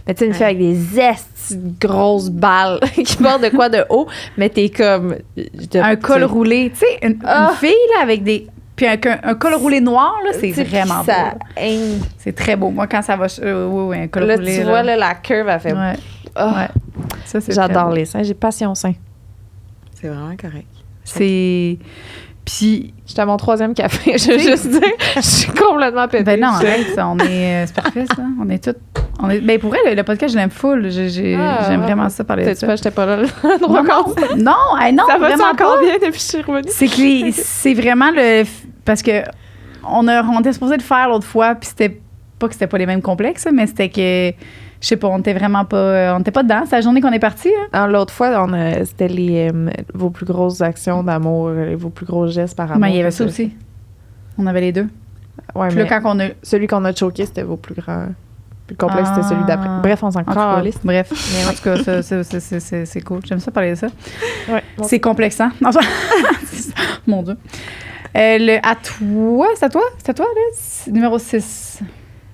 mais tu sais, une fille avec des estis de grosses balles qui portent de quoi de haut, mais t'es comme. Un col roulé, tu sais, une fille, là, avec des. Puis un col roulé noir, là, c'est vraiment beau. ça hang. C'est très beau. Moi, quand ça va. Oui, un col Là, roulé. tu vois, là, la curve, elle fait. Ouais. Ah, Ouais. Ça, c'est j'adore très beau. les seins. J'ai passion seins. C'est vraiment correct. C'est. Puis. J'étais à mon 3e café, je veux juste dire. Je suis complètement pétée. Ben non, arrête, ça, on est. C'est parfait, ça. On est toutes. Ben pour elle, le podcast, je l'aime full. J'aime vraiment ça parler de T'as-tu ça. pas, j'étais pas là, le Non, non, hey, non, Ça va vraiment encore pas. bien depuis que je suis revenue? C'est que c'est vraiment le. Parce que on était supposé le faire l'autre fois, puis c'était pas que c'était pas les mêmes complexes, mais c'était que. Je sais pas, on était vraiment pas. On était pas dedans. C'est la journée qu'on est parti. Hein? Alors, l'autre fois, c'était vos plus grosses actions d'amour, vos plus gros gestes par amour. Mais il y avait ça aussi. On avait les deux. Ouais, Puis mais là, quand on a. celui qu'on a choqué, c'était vos plus grands. Puis le complexe, c'était celui d'après. Bref, on s'en En tout cas, calisse. bref. Mais en tout cas, c'est cool. J'aime ça parler de ça. Ouais, C'est complexant. Non, Mon Dieu. À toi, c'est à toi? C'est à toi, là? Numéro 6.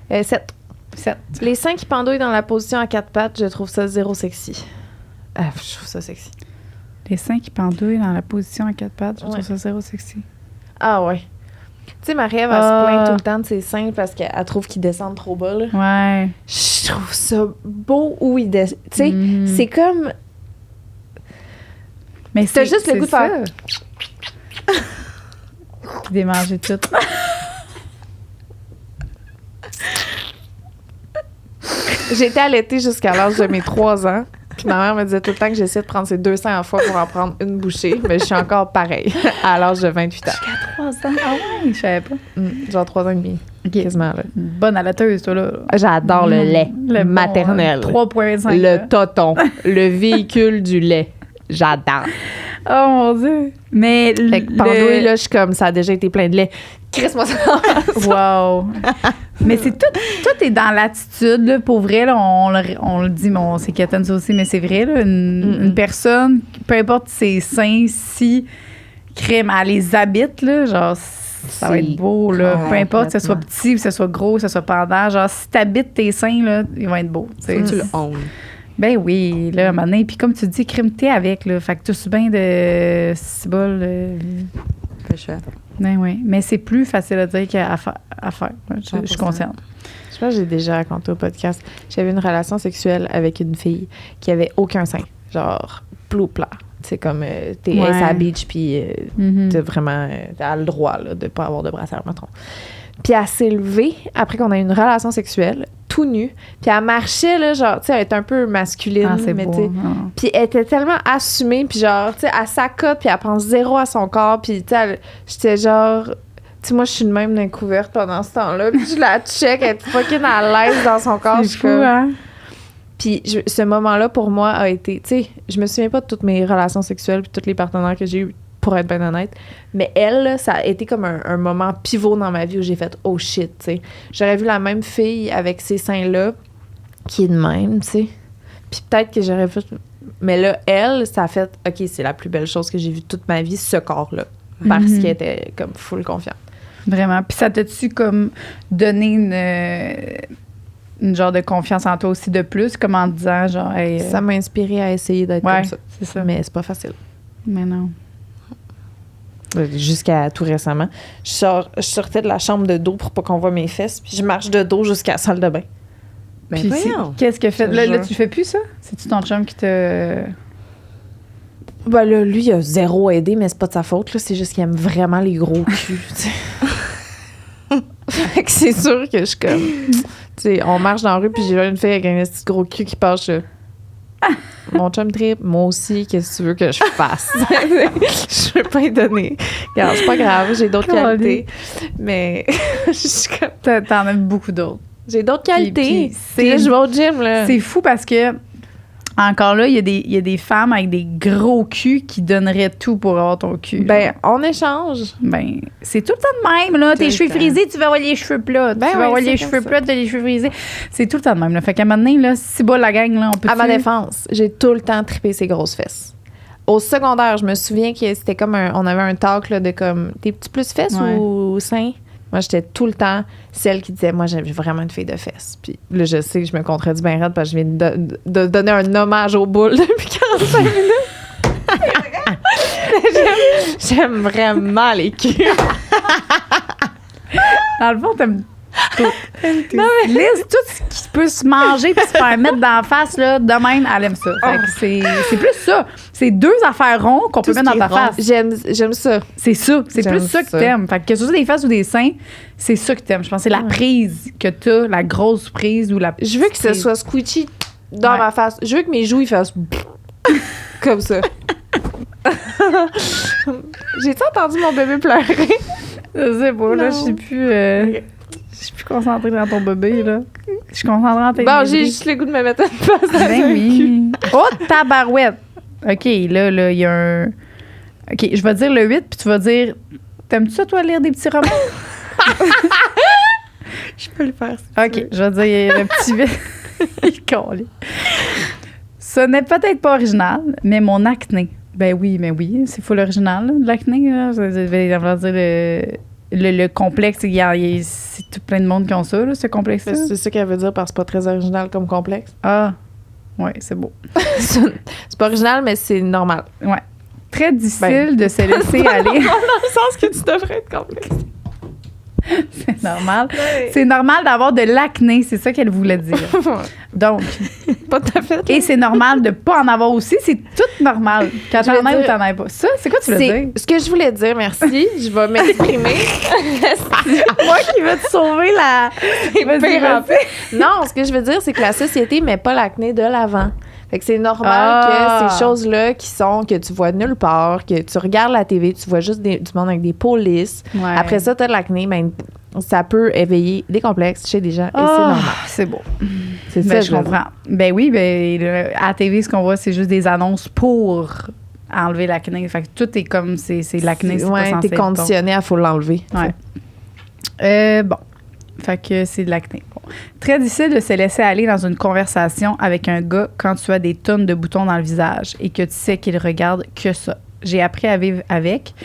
7. 7. Les seins qui pendouillent dans la position à 4 pattes, je trouve ça zéro sexy. Je trouve ça sexy. Les seins qui pendouillent dans la position à 4 pattes, je Ouais. trouve ça zéro sexy. Ah ouais. Tu sais, Marie-Ève, elle se plaint tout le temps de ses seins parce qu'elle trouve qu'ils descendent trop bas, là. Ouais. Je trouve ça beau où ils descendent. Tu sais, c'est comme... Mais T'as juste le goût de faire... Puis démanger tout. J'ai été allaitée jusqu'à l'âge de mes 3 ans. Puis ma mère me disait tout le temps que j'essaie de prendre ses 2 seins à la fois pour en prendre une bouchée. Mais je suis encore pareille à l'âge de 28 ans. Jusqu'à 3 ans. Ah ouais, je savais pas. Genre 3 ans et demi. Quasiment, là. Bonne allaiteuse, toi, là. J'adore le lait Le bon, maternel. 3,5. Le toton. Le véhicule du lait. J'adore. Oh mon Dieu. Mais Fait que pendouille, là, je suis comme, ça a déjà été plein de lait. Crisse-moi ça. Wow. Mais c'est tout est dans l'attitude, là. Pour vrai, là, on le dit, mais on sait qu'Athènes ça aussi, mais c'est vrai, là. Une personne, peu importe ses seins, si crème, elle les habite, là, genre, ça va être beau, là. Peu importe que ce soit petit, que ce soit gros, que ce soit pendant. Genre, si t'habites tes seins, là, ils vont être beaux. Faut que tu le owns. Ben oui, là, à un moment donné. Puis comme tu dis, crème thé avec, là. Fait que tu as bien de cibole. Fait chouette. Ben oui. Mais c'est plus facile à dire qu'à faire. Je suis consciente. Je pense que j'ai déjà raconté au podcast. J'avais une relation sexuelle avec une fille qui avait aucun sein. Genre, plat. C'est comme, t'es Ouais. à la beach, puis t'as vraiment, t'as le droit là, de pas avoir de brassière, mettons. Puis elle s'est levée après qu'on a eu une relation sexuelle, tout nue. Puis elle marchait, là, genre, tu sais, elle était un peu masculine. Ah, c'est mais beau. tu sais, Ah. puis elle était tellement assumée, puis genre, tu sais, elle s'accote, puis elle pense zéro à son corps. Puis, tu sais, j'étais genre... Tu sais, moi, je suis de même d'un couverte pendant ce temps-là. Puis je la check, elle est fucking à l'aise dans son corps. C'est fou, hein? Puis ce moment-là, pour moi, a été... Tu sais, je me souviens pas de toutes mes relations sexuelles puis tous les partenaires que j'ai eus, pour être bien honnête. Mais elle, là, ça a été comme un moment pivot dans ma vie où j'ai fait « Oh shit », tu sais. J'aurais vu la même fille avec ces seins-là, qui est de même, tu sais. Puis peut-être que j'aurais fait... Mais là, elle, ça a fait « OK, c'est la plus belle chose que j'ai vue toute ma vie, ce corps-là. » Parce qu'elle était comme full confiante. Vraiment. Puis ça t'a-tu comme donné une genre de confiance en toi aussi de plus, comme en disant genre... Hey, Ça m'a inspiré à essayer d'être ouais, comme ça. c'est ça. Mais c'est pas facile. Mais non. Jusqu'à tout récemment. Je sortais de la chambre de dos pour pas qu'on voit mes fesses, puis je marche de dos jusqu'à la salle de bain. Ben Puis voyons. qu'est-ce que fait... Je te Là, jure. tu fais plus ça? C'est-tu ton chum qui te... Ben là, lui, il a zéro aidé, mais c'est pas de sa faute, là. C'est juste qu'il aime vraiment les gros culs, tu sais. Fait que c'est sûr que je suis comme... Tu sais, on marche dans la rue, puis j'ai vu une fille avec un petit gros cul qui passe... Mon chum trip, moi aussi, qu'est-ce que tu veux que je fasse? Je veux pas y donner. Regarde, c'est pas grave, j'ai d'autres qualités. Mais je suis comme... T'en as beaucoup d'autres. J'ai d'autres Puis qualités. c'est- Là, je vais au gym, là. C'est fou parce que, encore là, il y a des femmes avec des gros culs qui donneraient tout pour avoir ton cul. Ben, on échange. Ben, c'est tout le temps de même, là. Tes le cheveux temps. frisés, tu vas avoir les cheveux plats. Ben tu vas oui, avoir c'est les comme cheveux ça. plats, t'as les cheveux frisés. C'est tout le temps de même, là. Fait qu'à un moment donné, là, si bas la gang, là, on peut... À ma défense, j'ai tout le temps trippé ses grosses fesses. Au secondaire, je me souviens que c'était comme on avait un talk là, de comme, t'es petit plus fesses Ouais. ou seins? Moi, j'étais tout le temps celle qui disait, moi, j'avais vraiment une fille de fesses. Puis là, je sais que je me contredis bien raide parce que je viens de donner un hommage aux boules depuis 45 minutes. J'aime vraiment les culs. Dans le fond, t'aimes tout. Non, mais Liz, tout ce qui peut se manger puis se faire mettre d'en face, là, de même, elle aime ça. Fait que c'est plus ça. C'est deux affaires rondes qu'on peut Tout mettre ce dans qui ta est rond. face. J'aime ça. C'est ça. C'est J'aime plus ça que ça. t'aimes. Fait que ce soit des fesses ou des seins, c'est ça que t'aimes. Je pense que c'est la prise que t'as, la grosse prise ou la Je veux que ce prise. soit squishy dans Ouais. ma face. Je veux que mes joues ils fassent comme ça. J'ai-tu entendu mon bébé pleurer? Je sais pas, là, Non. je suis plus... Je suis plus concentrée dans ton bébé, là. Je suis concentrée dans tes Bon, j'ai niaiseries. juste le goût de me mettre une face dans Ben un cul. oui. Oh, tabarouette! OK, là, il y a un... OK, je vais dire le 8, puis tu vas dire... T'aimes-tu ça, toi, lire des petits romans? Je peux le faire. OK, je vais dire le petit 8. Il est collé. Ce n'est peut-être pas original, mais mon acné Ben oui, c'est full original, là, de l'acné. Là. On va dire le complexe, c'est tout plein de monde qui ont ça, là, ce complexe-là. C'est ça qu'elle veut dire parce que c'est pas très original comme complexe. Ah, ouais, c'est beau. C'est pas original, mais c'est normal. Ouais. Très difficile de se laisser aller. Dans le sens que tu devrais être complexe. C'est normal. C'est normal d'avoir de l'acné, c'est ça qu'elle voulait dire. Donc, pas tout à fait. Et c'est normal de pas en avoir aussi, c'est tout normal. Quand t'en as ou t'en as pas. Ça, c'est quoi tu veux dire? Ce que je voulais dire, merci. Je vais m'exprimer. Moi qui veux te sauver la... Non, ce que je veux dire, c'est que la société met pas l'acné de l'avant. Fait que c'est normal que ces choses-là que tu vois nulle part, que tu regardes la TV, tu vois juste du monde avec des peaux lisses. Ouais. Après ça, t'as de l'acné, ben, ça peut éveiller des complexes chez des gens et c'est normal. C'est beau. C'est ça, je comprends. Ben oui, à la TV, ce qu'on voit, c'est juste des annonces pour enlever l'acné. Fait que tout est comme, c'est l'acné, c'est pas censé t'es conditionné à faut l'enlever. Ouais. Bon. Fait que c'est de l'acné. Bon. Très difficile de se laisser aller dans une conversation avec un gars quand tu as des tonnes de boutons dans le visage et que tu sais qu'il regarde que ça. J'ai appris à vivre avec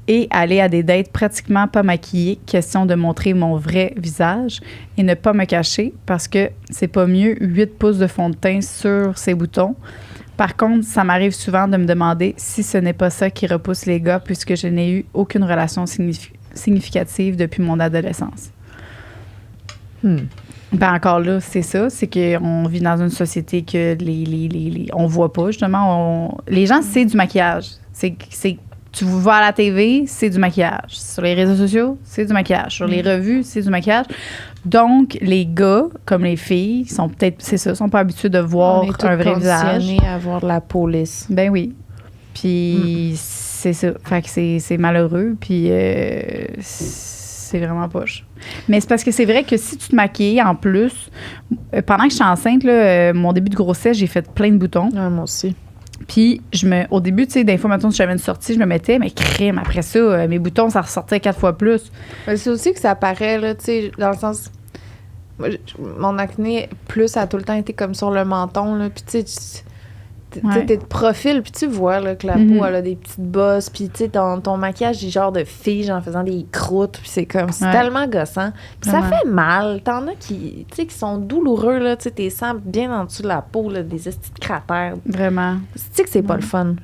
et aller à des dates pratiquement pas maquillées, question de montrer mon vrai visage et ne pas me cacher parce que c'est pas mieux 8 pouces de fond de teint sur ces boutons. Par contre, ça m'arrive souvent de me demander si ce n'est pas ça qui repousse les gars puisque je n'ai eu aucune relation significative depuis mon adolescence. Ben encore là, c'est ça. C'est qu'on vit dans une société que on voit pas, justement. Les gens, c'est du maquillage. Tu vois à la TV, c'est du maquillage. Sur les réseaux sociaux, c'est du maquillage. Sur les revues, c'est du maquillage. Donc, les gars, comme les filles, sont pas habitués de voir un vrai visage. On est conditionnés à avoir de la peau lisse. Ben oui. Puis, c'est ça. Fait que c'est malheureux. Puis, c'est vraiment poche. Mais c'est parce que c'est vrai que si tu te maquilles en plus, pendant que je suis enceinte, là, mon début de grossesse, j'ai fait plein de boutons. Ouais, moi aussi. Puis, au début, tu sais, des fois, maintenant, si j'avais une sortie, je me mettais, mais crème, après ça, mes boutons, ça ressortait 4 fois plus. Mais c'est aussi que ça paraît, là, tu sais, dans le sens. Mon acné, plus, a tout le temps été comme sur le menton, là. Puis, tu sais, t'es de profil, puis tu vois là, que la peau, elle a des petites bosses, puis tu sais, ton maquillage est genre de fille, en faisant des croûtes, puis c'est comme, c'est tellement gossant. Puis ça fait mal. T'en as qui sont douloureux, là, tu sais, t'es sens bien en dessous de la peau, là, des estis de cratères. Vraiment. Tu sais que c'est pas le fun.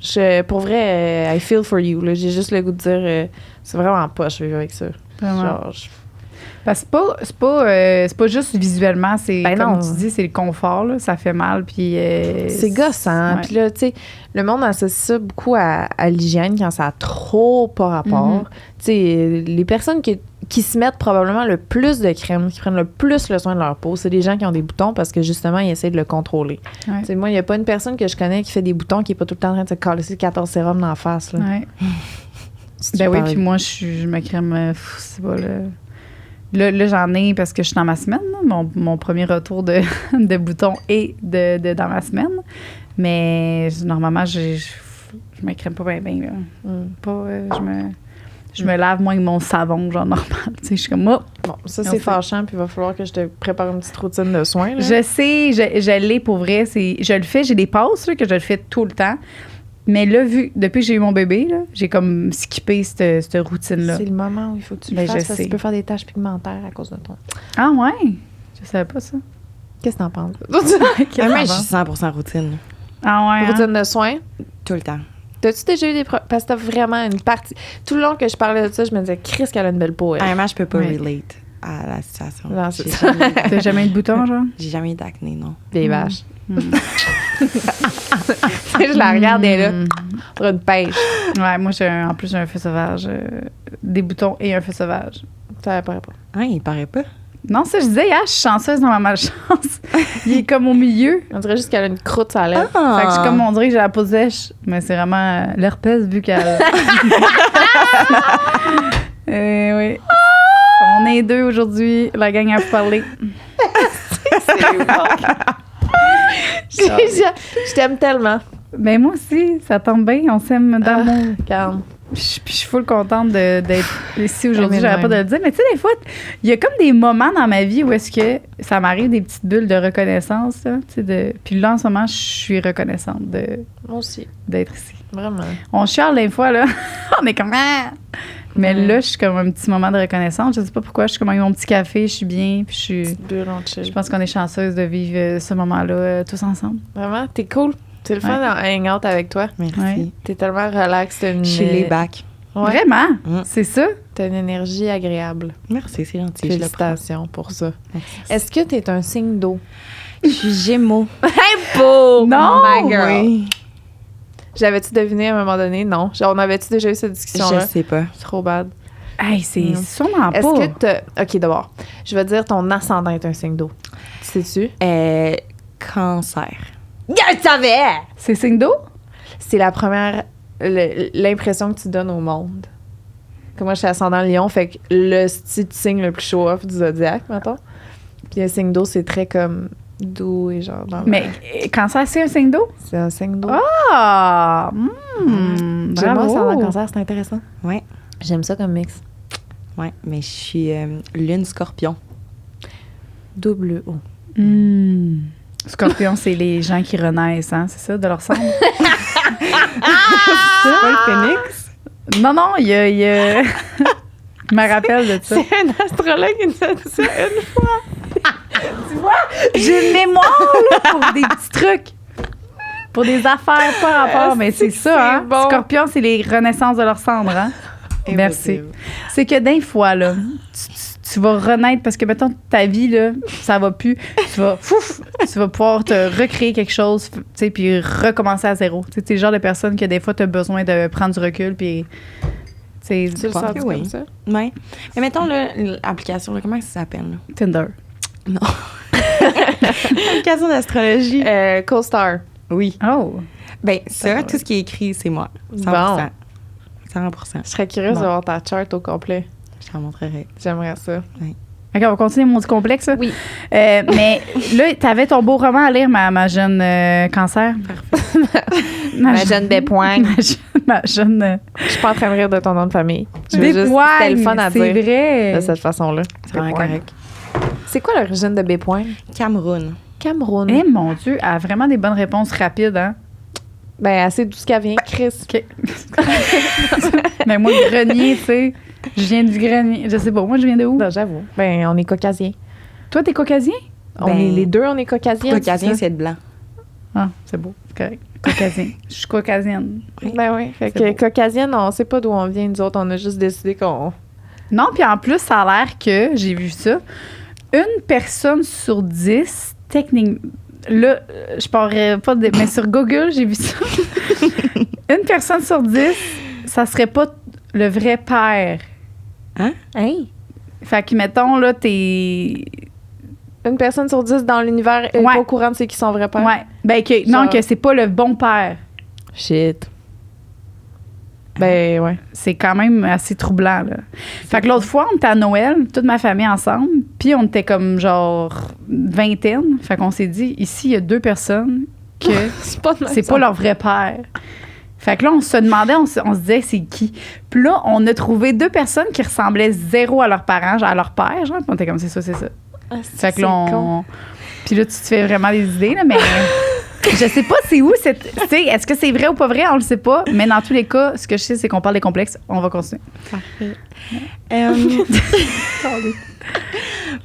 Pour vrai, I feel for you, là. J'ai juste le goût de dire, c'est vraiment poche vivre avec ça. Vraiment. Genre, parce que c'est pas juste visuellement, c'est comme tu dis, c'est le confort, là, ça fait mal, puis c'est gossant. Puis là, tu sais, le monde associe ça beaucoup à l'hygiène quand ça a trop pas rapport. Tu sais, les personnes qui se mettent probablement le plus de crème, qui prennent le plus le soin de leur peau, c'est des gens qui ont des boutons parce que justement, ils essaient de le contrôler. Tu sais, moi, il n'y a pas une personne que je connais qui fait des boutons qui n'est pas tout le temps en train de se caler 14 sérums dans la face, là. Ouais. Ben oui, puis moi, je me crème, c'est pas le... Là, j'en ai parce que je suis dans ma semaine, là, mon premier retour de boutons est dans ma semaine. Mais normalement, je me crème pas bien. Pas, je me lave moins que mon savon, genre normal. Tu sais, je suis comme, bon, ça, c'est fâchant, puis il va falloir que je te prépare une petite routine de soins. Là. Je sais, je l'ai pour vrai. Je le fais, j'ai des passes là, que je le fais tout le temps. Mais là, depuis que j'ai eu mon bébé, là, j'ai comme skippé cette routine-là. C'est le moment où il faut que tu le fasses parce que tu peux faire des taches pigmentaires à cause de ton... Ah ouais? Je savais pas ça. Qu'est-ce que t'en penses? Moi, je suis 100% routine. Ah ouais? Routine de soins? Tout le temps. T'as-tu déjà eu des... Parce que t'as vraiment une partie... Tout le long que je parlais de ça, je me disais, Chris, qu'elle a une belle peau. Moi, je peux pas relate à la situation. Non, c'est ça. T'as jamais eu de boutons, genre? J'ai jamais eu d'acné, non. Des vaches. Je la regardais là pour une pêche. Ouais, moi en plus j'ai un feu sauvage, des boutons et un feu sauvage. Ça paraît pas. Ah, il paraît pas. Non, ça je disais, je suis chanceuse dans ma malchance. Il est comme au milieu. On dirait juste qu'elle a une croûte sur la lèvre. Fait que comme on dirait que j'ai la peau sèche, mais c'est vraiment l'herpès buccal. Oui. On est 2 aujourd'hui, la gang a parlé. C'est bon. Je t'aime tellement. Ben moi aussi, ça tombe bien, on s'aime d'amour. Calme. Je suis full contente d'être ici aujourd'hui. Mais J'aurais pas même. de le dire. Mais tu sais, des fois, il y a comme des moments dans ma vie où est-ce que ça m'arrive des petites bulles de reconnaissance. Là, tu sais, puis là, en ce moment, je suis reconnaissante Moi aussi. d'être ici. Vraiment. On chiale des fois, là. On est comme... Ah! Mais là, je suis comme un petit moment de reconnaissance. Je sais pas pourquoi. Je suis comme avec mon petit café, je suis bien. Puis Petite bulle, on chill. je pense qu'on est chanceuse de vivre ce moment-là tous ensemble. Vraiment, t'es cool. C'est le fun Ouais. d'en hang out avec toi. Merci. Ouais. T'es tellement relax. T'as une, Je suis laid back. Ouais. Vraiment? Mm. C'est ça? T'as une énergie agréable. Merci, c'est gentil. Je le prends. Félicitations pour ça. Merci. Est-ce que t'es un signe d'eau? Je suis Gémeaux. Beau! Non! My girl! Oui. J'avais-tu deviné à un moment donné? Non. Genre, on avait-tu déjà eu cette Je discussion-là? sais pas. Trop bad. Hey, c'est Mm. sûrement pas. Est-ce que t'as... OK, d'abord. Je vais dire ton ascendant est un signe d'eau. Sais-tu? Cancer. Je savais! C'est signe d'eau? C'est la première... l'impression que tu donnes au monde. Comme moi, je suis ascendant Lion, fait que le style signe le plus show-off du zodiaque, mettons. Puis un signe d'eau, c'est très comme doux et genre... dans Mais cancer, c'est un signe d'eau? C'est un signe d'eau. Ah! J'aime Bravo! ascendant cancer, c'est intéressant. Ouais. J'aime ça comme mix. Ouais, mais je suis lune scorpion. Double O. Hmm. Scorpion, c'est les gens qui renaissent, hein? C'est ça, de leur cendre? C'est pas le phénix? Non, non, il y a... Je me rappelle de ça. C'est un astrologue qui nous a dit ça une fois. J'ai une mémoire là, pour des petits trucs. Pour des affaires pas rapport, mais c'est ça, hein? bon. Scorpion, c'est les renaissances de leur cendre, hein? Merci. Impossible. C'est que des fois, là, tu vas renaître parce que, mettons, ta vie, là, ça va plus. Tu vas pouvoir te recréer quelque chose, tu sais, puis recommencer à zéro. Tu sais, t'es le genre de personne que des fois, tu as besoin de prendre du recul, puis. Tu sais, Tu le pense sens que comme oui. ça? Ouais. Mais mettons là, l'application, là, comment ça s'appelle? Là? Tinder. L'application d'astrologie. Co-star. Oui. Oh! Ben, ça, tout ce qui est écrit, c'est moi. 100%. 100%. Je serais curieuse Bon. de voir ta chart au complet. Je t'en montrerai. J'aimerais ça. OK, on va continuer mon petit complexe. Là. Oui. Mais là, t'avais ton beau roman à lire, ma jeune cancer. Ma jeune Bépoigne. Ma jeune... Je suis pas en train de rire de ton nom de famille. Je veux juste- Bépoigne, C'était le fun à c'est dire vrai. de cette façon-là. C'est vraiment Bépoigne. correct. C'est quoi l'origine de Bépoigne? Cameroun. Cameroun. Eh mon Dieu, elle a vraiment des bonnes réponses rapides, hein? Ben, assez d'où ce qu'elle vient, Chris. OK. Mais moi, le grenier, tu sais, je viens du grenier. Je sais pas, moi, je viens de où? Non, j'avoue. Ben, on est caucasiens. Toi, t'es caucasien? On Ben, est les deux, on est caucasiens. Caucasien, c'est ça? c'est de blanc. Ah, c'est beau, c'est correct. Caucasien. Je suis caucasienne. Ben oui. Fait C'est que beau. caucasienne, on sait pas d'où on vient, nous autres. On a juste décidé qu'on... Non, puis en plus, ça a l'air que, j'ai vu ça, une personne sur 10, techniquement, là, je parlerai pas de... Mais sur Google, j'ai vu ça. Une personne sur 10, ça serait pas le vrai père. Hein? Fait que, mettons, là, t'es... Une personne sur 10 dans l'univers est Ouais. pas au courant de c'est qui son vrai père. Ouais. Ben, que, non, Genre- que c'est pas le bon père. Shit. Ben, ouais. C'est quand même assez troublant, là. Fait que l'autre fois, on était à Noël, toute ma famille ensemble, puis on était comme, genre, vingtaine. Fait qu'on s'est dit, ici, il y a 2 personnes que C'est pas de même c'est ça. pas leur vrai père. Fait que là, on se demandait, on se disait, c'est qui? Puis là, on a trouvé 2 personnes qui ressemblaient zéro à leurs parents, genre à leur père, genre. Puis on était comme, c'est ça, c'est ça. Ah, Fait que c'est là, con. Puis là, tu te fais vraiment des idées, là, mais je sais pas c'est où cette... Tu sais, est-ce que c'est vrai ou pas vrai? On le sait pas. Mais dans tous les cas, ce que je sais, c'est qu'on parle des complexes. On va continuer. Parfait.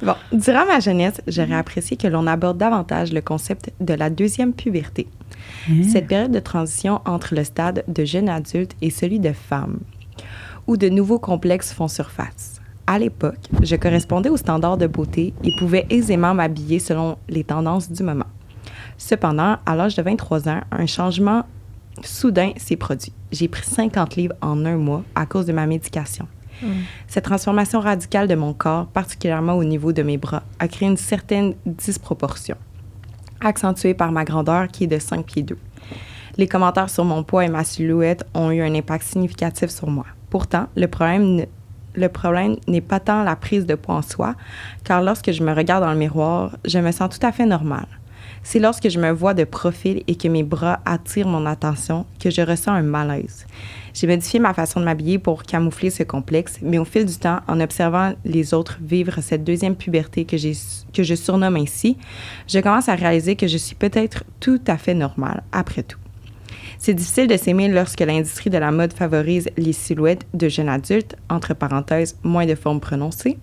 Bon, durant ma jeunesse, j'aurais apprécié que l'on aborde davantage le concept de la deuxième puberté. Cette période de transition entre le stade de jeune adulte et celui de femme, où de nouveaux complexes font surface. À l'époque, je correspondais aux standards de beauté et pouvais aisément m'habiller selon les tendances du moment. Cependant, à l'âge de 23 ans, un changement soudain s'est produit. J'ai pris 50 livres en un mois à cause de ma médication. Cette transformation radicale de mon corps, particulièrement au niveau de mes bras, a créé une certaine disproportion, accentuée par ma grandeur qui est de 5 pieds 2. Les commentaires sur mon poids et ma silhouette ont eu un impact significatif sur moi. Pourtant, le problème n'est pas tant la prise de poids en soi, car lorsque je me regarde dans le miroir, je me sens tout à fait normale. C'est lorsque je me vois de profil et que mes bras attirent mon attention que je ressens un malaise. J'ai modifié ma façon de m'habiller pour camoufler ce complexe, mais au fil du temps, en observant les autres vivre cette deuxième puberté que je surnomme ainsi, je commence à réaliser que je suis peut-être tout à fait normale, après tout. C'est difficile de s'aimer lorsque l'industrie de la mode favorise les silhouettes de jeunes adultes, entre parenthèses, moins de formes prononcées.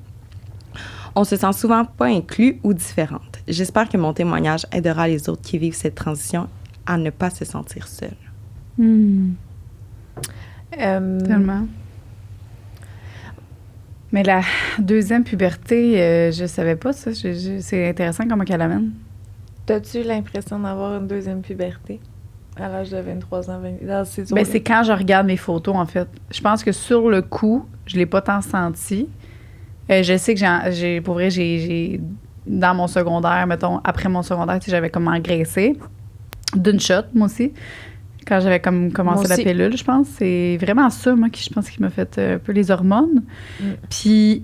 On se sent souvent pas inclus ou différente. J'espère que mon témoignage aidera les autres qui vivent cette transition à ne pas se sentir seuls. Tellement. Mais la deuxième puberté, je savais pas ça. C'est intéressant comment qu'elle amène. T'as-tu l'impression d'avoir une deuxième puberté à l'âge de 23 ans? Ben, c'est quand je regarde mes photos, en fait. Je pense que sur le coup, je l'ai pas tant senti. Je sais que pour vrai, j'ai dans mon secondaire, mettons, après mon secondaire, tu sais, j'avais comme engraissé d'une shot, moi aussi. Quand j'avais comme commencé la pilule, je pense. C'est vraiment ça, moi, je pense, qui m'a fait un peu les hormones. Puis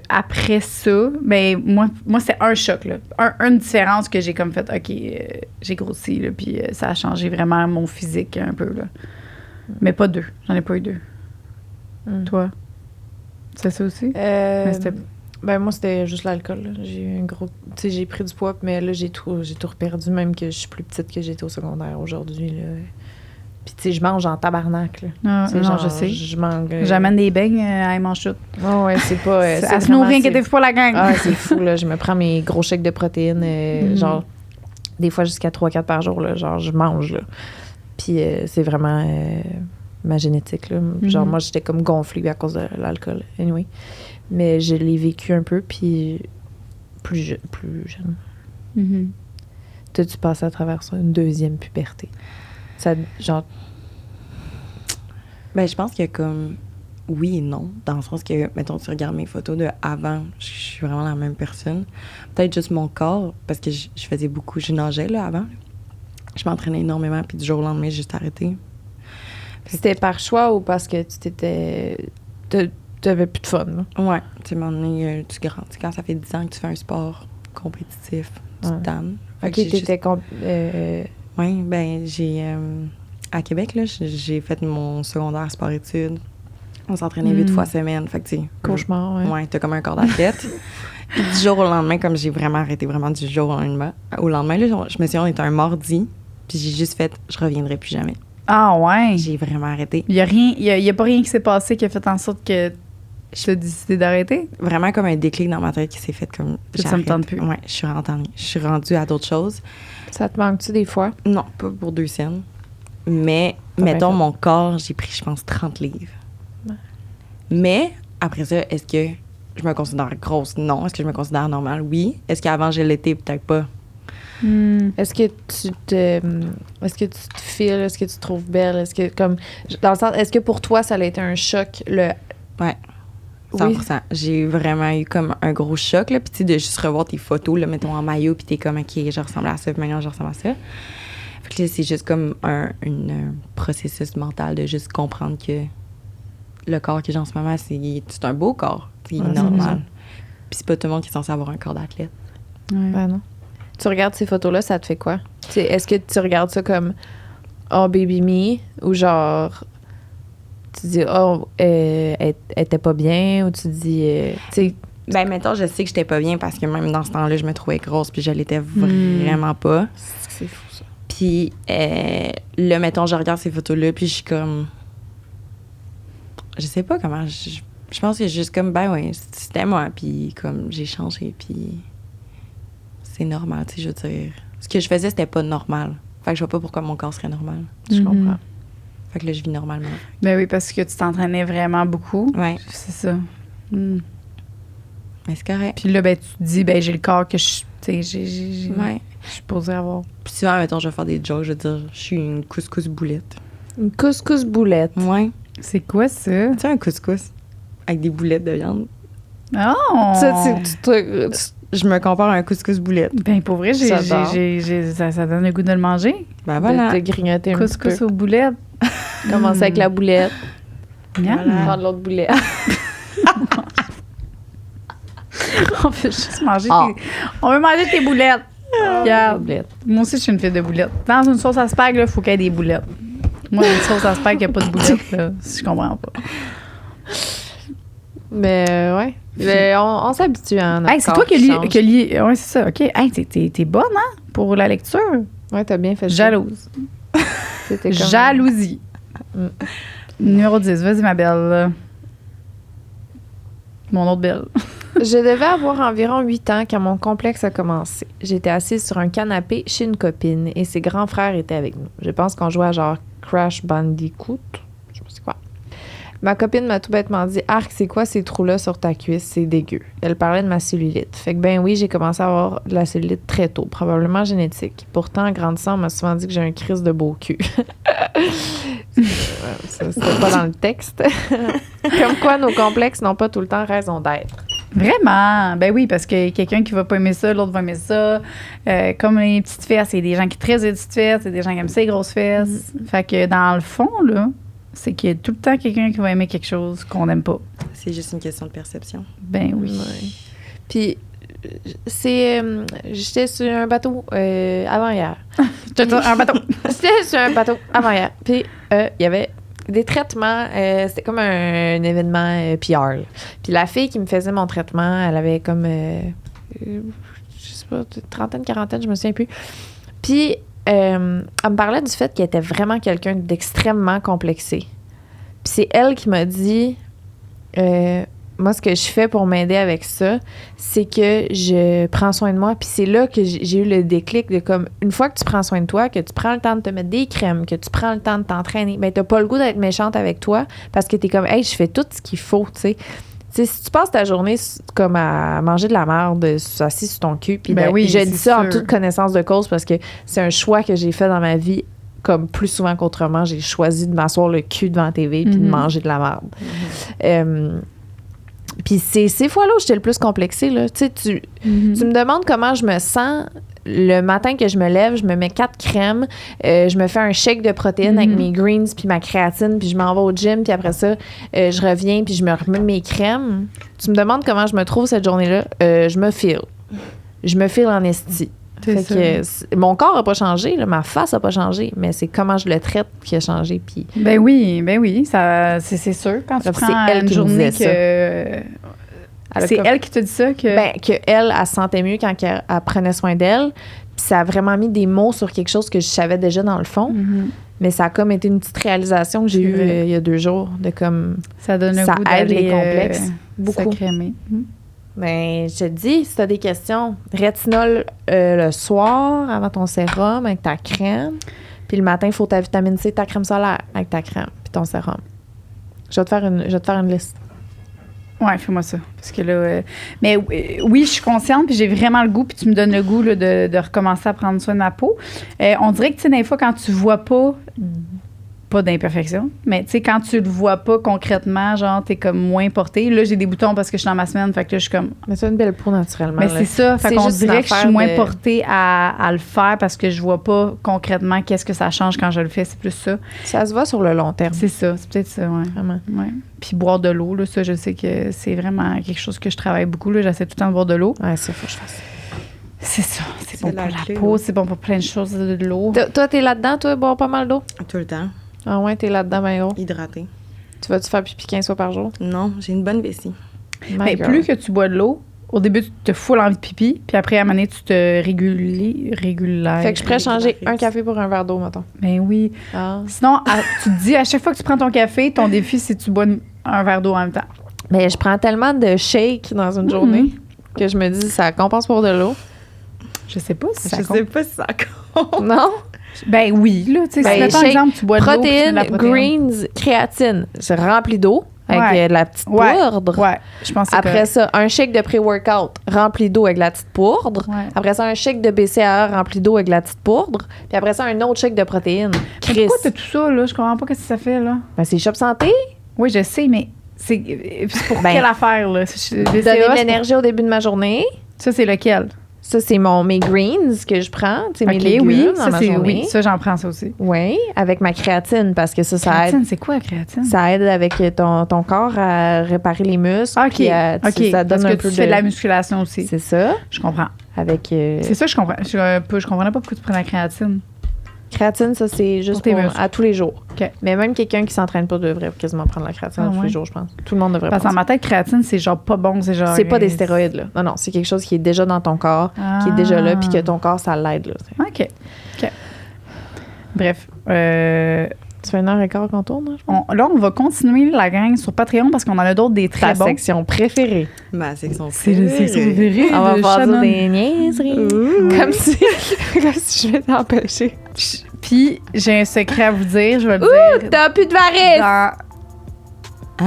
après ça, ben, moi c'est un choc, là. Une différence que j'ai comme fait, OK, j'ai grossi, là, puis ça a changé vraiment mon physique un peu, là. Mais pas deux. J'en ai pas eu deux. Toi? C'est ça aussi? Ben moi, c'était juste l'alcool, là. J'ai eu un gros... Tu sais, j'ai pris du poids, mais là, j'ai tout reperdu, même que je suis plus petite que j'étais au secondaire aujourd'hui, là. Puis, tu sais, je mange en tabarnak, là. Ah, non, genre, je sais. Je mange... J'amène des beignes, elle mange tout. Oh, ouais, c'est pas... Elle se nourrit, inquiétez-vous pas, la gang. Ah, c'est fou, là. Je me prends mes gros chèques de protéines, genre, des fois jusqu'à 3-4 par jour, là. Genre, je mange, là. Puis, c'est vraiment ma génétique, là. Genre, moi, j'étais comme gonflée à cause de l'alcool, anyway. Mais je l'ai vécu un peu, puis plus jeune. T'as-tu passé à travers ça, une deuxième puberté? Ça, genre... Ben, je pense qu'il y a comme... Oui et non, dans le sens que, mettons, tu regardes mes photos de avant, je suis vraiment la même personne. Peut-être juste mon corps, parce que je faisais beaucoup, je nageais, là, avant. Je m'entraînais énormément, puis du jour au lendemain, j'ai juste arrêté. C'était par choix ou parce que t'avais plus de fun, là? Ouais. Tu sais, à un moment donné, tu grandis. Quand ça fait 10 ans que tu fais un sport compétitif, tu te tannes. OK, t'étais... Oui, ben j'ai... à Québec, là, j'ai fait mon secondaire sport-études. On s'entraînait 8 fois semaine. Fait que, tu sais... Cauchemar, ouais. Ouais, t'as comme un corps d'athlète. Puis du jour au lendemain, comme j'ai vraiment arrêté vraiment du jour au lendemain, là, je me suis dit, on était un mardi, puis j'ai juste fait, je reviendrai plus jamais. Ah ouais? J'ai vraiment arrêté. Il y a pas rien qui s'est passé qui a fait en sorte que tu as décidé d'arrêter? Vraiment comme un déclic dans ma tête qui s'est fait comme... Ça me tente plus. Ouais, je suis rendue à d'autres choses. Ça te manque-tu des fois? Non, pas pour 2 scènes. Mais, mettons, mon corps, j'ai pris, je pense, 30 livres. Ouais. Mais, après ça, est-ce que je me considère grosse? Non. Est-ce que je me considère normale? Oui. Est-ce qu'avant, je l'étais? Peut-être pas. Est-ce que tu te files? Est-ce que tu te trouves belle? Est-ce que, comme, dans le sens, est-ce que pour toi, ça a été un choc? Ouais. 100%. Oui. J'ai vraiment eu comme un gros choc, là. Puis, tu sais, de juste revoir tes photos, là, mettons, en maillot, puis t'es comme, OK, je ressemble à ça, puis maintenant, je ressemble à ça. Fait que là, c'est juste comme un processus mental de juste comprendre que le corps que j'ai en ce moment, c'est un beau corps. C'est normal. Puis, c'est pas tout le monde qui est censé avoir un corps d'athlète. Ouais. Ben non. Tu regardes ces photos-là, ça te fait quoi? Est-ce que tu regardes ça comme « Oh, baby me » ou genre... Tu dis, oh, elle était pas bien, ou tu dis, tu sais. Ben, mettons, je sais que j'étais pas bien parce que même dans ce temps-là, je me trouvais grosse, puis je l'étais vraiment pas. C'est fou, ça. Puis là, mettons, je regarde ces photos-là, puis je suis comme. Je sais pas comment. Je pense que c'est juste comme, ben ouais, c'était moi, puis comme j'ai changé, puis c'est normal, tu sais, je veux dire. Ce que je faisais, c'était pas normal. Fait que je vois pas pourquoi mon corps serait normal. Je comprends. Fait que là, je vis normalement. Ben oui, parce que tu t'entraînais vraiment beaucoup. Ouais. C'est ça. Mais c'est correct. Puis là, ben, tu te dis, ben, j'ai le corps que je. Tu sais, Ouais. je suis posée avoir. Puis souvent, mettons, je vais faire des jokes, je veux dire, je suis une couscous-boulette. Une couscous-boulette. Ouais. C'est quoi ça? Tu sais, un couscous avec des boulettes de viande. Oh! Je me compare à un couscous-boulette. Ben, pour vrai, ça donne le goût de le manger. Ben voilà. De grignoter un petit peu. Couscous aux boulettes. Commencer avec la boulette. Voilà. Prendre l'autre boulette. On veut juste manger on veut manger tes boulettes. Regarde. Boulettes. Moi aussi, je suis une fille de boulettes. Dans une sauce à spag, il faut qu'il y ait des boulettes. Moi, une sauce à spag, il n'y a pas de boulettes, là, si je comprends pas. Mais ouais. Mais on s'habitue à Hey, c'est toi qui lis. Oui, c'est ça. OK. Hey, t'es bonne, hein, pour la lecture. Ouais, t'as bien fait ça. Jalouse. C'était comme... Jalousie. Numéro 10. Vas-y, ma belle. Mon autre belle. Je devais avoir environ 8 ans quand mon complexe a commencé. J'étais assise sur un canapé chez une copine et ses grands frères étaient avec nous. Je pense qu'on jouait à genre Crash Bandicoot. Je sais pas c'est quoi. Ma copine m'a tout bêtement dit « Arc, c'est quoi ces trous-là sur ta cuisse? C'est dégueu. » Elle parlait de ma cellulite. Fait que ben oui, j'ai commencé à avoir de la cellulite très tôt, probablement génétique. Pourtant, en grandissant, on m'a souvent dit que j'ai un crise de beau cul. Ça, c'était pas dans le texte. Comme quoi, nos complexes n'ont pas tout le temps raison d'être. Vraiment? Ben oui, parce que quelqu'un qui va pas aimer ça, l'autre va aimer ça. Comme les petites fesses, il y a des gens qui traitent les petites fesses, il y a des gens qui aiment ça, les grosses fesses. Fait que dans le fond, là, c'est qu'il y a tout le temps quelqu'un qui va aimer quelque chose qu'on n'aime pas. C'est juste une question de perception. Ben oui. Ouais. Puis, j'étais sur un bateau avant-hier. Un bateau. J'étais sur un bateau avant-hier. Puis, il y avait des traitements. C'était comme un événement PR. Là. Puis, la fille qui me faisait mon traitement, elle avait comme, je sais pas, trentaine, quarantaine, je me souviens plus. Puis, elle me parlait du fait qu'elle était vraiment quelqu'un d'extrêmement complexé. Puis, c'est elle qui m'a dit... moi, ce que je fais pour m'aider avec ça, c'est que je prends soin de moi. Puis c'est là que j'ai eu le déclic de comme, une fois que tu prends soin de toi, que tu prends le temps de te mettre des crèmes, que tu prends le temps de t'entraîner, ben t'as pas le goût d'être méchante avec toi parce que t'es comme, hey, je fais tout ce qu'il faut, tu sais. Tu sais, si tu passes ta journée comme à manger de la merde, assis sur ton cul, puis ben oui, je dis ça sûr. en toute connaissance de cause parce que c'est un choix que j'ai fait dans ma vie. Comme plus souvent qu'autrement, j'ai choisi de m'asseoir le cul devant la TV puis de manger de la merde. Puis c'est ces fois-là où j'étais le plus complexée. Là. Tu sais, tu me demandes comment je me sens le matin que je me lève, je me mets 4 crèmes, je me fais un shake de protéines avec mes greens puis ma créatine, puis je m'en vais au gym, puis après ça, je reviens puis je me remets mes crèmes. Tu me demandes comment je me trouve cette journée-là, je me file. Je me file en esti. Fait que mon corps n'a pas changé, là, ma face n'a pas changé, mais c'est comment je le traite qui a changé. Puis ben oui, ça, c'est sûr. Quand tu prends elle une qui journée me disait que... C'est elle qui te dit ça? Que elle se sentait mieux quand elle prenait soin d'elle. Puis ça a vraiment mis des mots sur quelque chose que je savais déjà dans le fond. Mais ça a comme été une petite réalisation que j'ai eue il y a 2 jours. De comme ça donne un goût aide d'aller les complexes beaucoup. S'accrémer. Ben, je te dis, si tu as des questions, rétinol le soir avant ton sérum avec ta crème. Puis le matin, il faut ta vitamine C, ta crème solaire avec ta crème puis ton sérum. Je vais te faire une liste. Ouais, fais-moi ça. Parce que là. Mais oui, je suis consciente, puis j'ai vraiment le goût, puis tu me donnes le goût là, de recommencer à prendre soin de ma peau. On dirait que, tu sais, des fois, quand tu vois pas d'imperfection, mais tu sais, quand tu le vois pas concrètement, genre, t'es comme moins porté. Là, j'ai des boutons parce que je suis dans ma semaine, fait que là, je suis comme... Mais c'est une belle peau naturellement. Mais c'est ça, fait qu'on dirait que je suis moins de... portée à le faire parce que je vois pas concrètement qu'est-ce que ça change quand je le fais, c'est plus ça. Ça se voit sur le long terme. C'est ça, c'est peut-être ça, ouais. Vraiment. Ouais. Puis boire de l'eau, là, ça, je sais que c'est vraiment quelque chose que je travaille beaucoup, là, j'essaie tout le temps de boire de l'eau. Ouais, ça, faut que je fasse. C'est ça, c'est bon pour la clé, peau, ouais. c'est bon pour plein de choses, de l'eau. Toi, t'es là-dedans, toi, boire pas mal d'eau? Tout le temps. Ah ouais, t'es là-dedans, ben gros. Hydraté. Tu vas-tu faire pipi 15 fois par jour? Non, j'ai une bonne vessie. Mais plus que tu bois de l'eau, au début, tu te fous l'envie de pipi, puis après, à un moment donné, tu te régularises. Fait que je pourrais changer un café pour un verre d'eau, mettons. Ben oui. Ah. Sinon, tu te dis, à chaque fois que tu prends ton café, ton défi, c'est que tu bois un verre d'eau en même temps. Mais je prends tellement de shakes dans une journée que je me dis, ça compense pour de l'eau. Je sais pas si ça Je compte. sais pas si ça compte. Non? Ben oui, là, tu sais, Ben, si par shake, exemple, tu bois de l'eau, puis tu mets de la protéines, greens, créatine. C'est rempli d'eau avec Ouais. de la petite Ouais. poudre. Ouais, je pense que c'est Après correct. ça, un shake de pré-workout rempli d'eau avec de la petite poudre. Ouais. Après ça, un shake de BCAA rempli d'eau avec de la petite poudre. Puis après ça, un autre shake de protéines. Mais Chris. pourquoi t'as tout ça, là? Je comprends pas ce que ça fait, là. Ben, c'est Shop Santé. Oui, je sais, mais c'est pour Ben, quelle affaire, là? Donner de l'énergie au début de ma journée. Ça, c'est lequel? Ça, c'est mes greens que je prends. C'est mes OK, légumes oui, dans ça, ma c'est journée. oui. Ça, j'en prends ça aussi. Oui, avec ma créatine, parce que ça aide. Créatine, c'est quoi, la créatine? Ça aide avec ton corps à réparer les muscles. OK, puis OK. ça donne Parce un que peu tu fais de la musculation aussi. C'est ça. Je comprends. avec... C'est ça, je comprends. Je comprenais pas pourquoi tu prenais la créatine. Créatine, ça, c'est juste Pour tes muscles. à tous les jours. OK. Mais même quelqu'un qui s'entraîne pas devrait quasiment prendre la créatine à tous les jours, je pense. Tout le monde devrait Parce qu'en prendre ma tête, créatine, c'est genre pas bon. C'est genre. ça. C'est pas des stéroïdes, là. Non, c'est quelque chose qui est déjà dans ton corps, qui est déjà là, puis que ton corps, ça l'aide, là. OK. Bref. Ça fait 1h15 qu'on tourne, je pense. Là, on va continuer la gang sur Patreon parce qu'on en a d'autres des très Ta bons. section préférée. Ma section C'est la section préférée On va de faire Shannon. des niaiseries. Comme si je vais t'empêcher. Puis, j'ai un secret à vous dire. Je vais le dire. T'as plus de varices! Dans...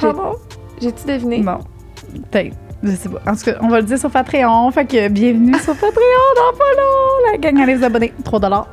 Pardon? J'ai-tu deviné? Bon, peut-être. Je sais pas. En tout cas, on va le dire sur Patreon. Fait que bienvenue sur Patreon dans pas long. La gang, allez vous abonner. $3.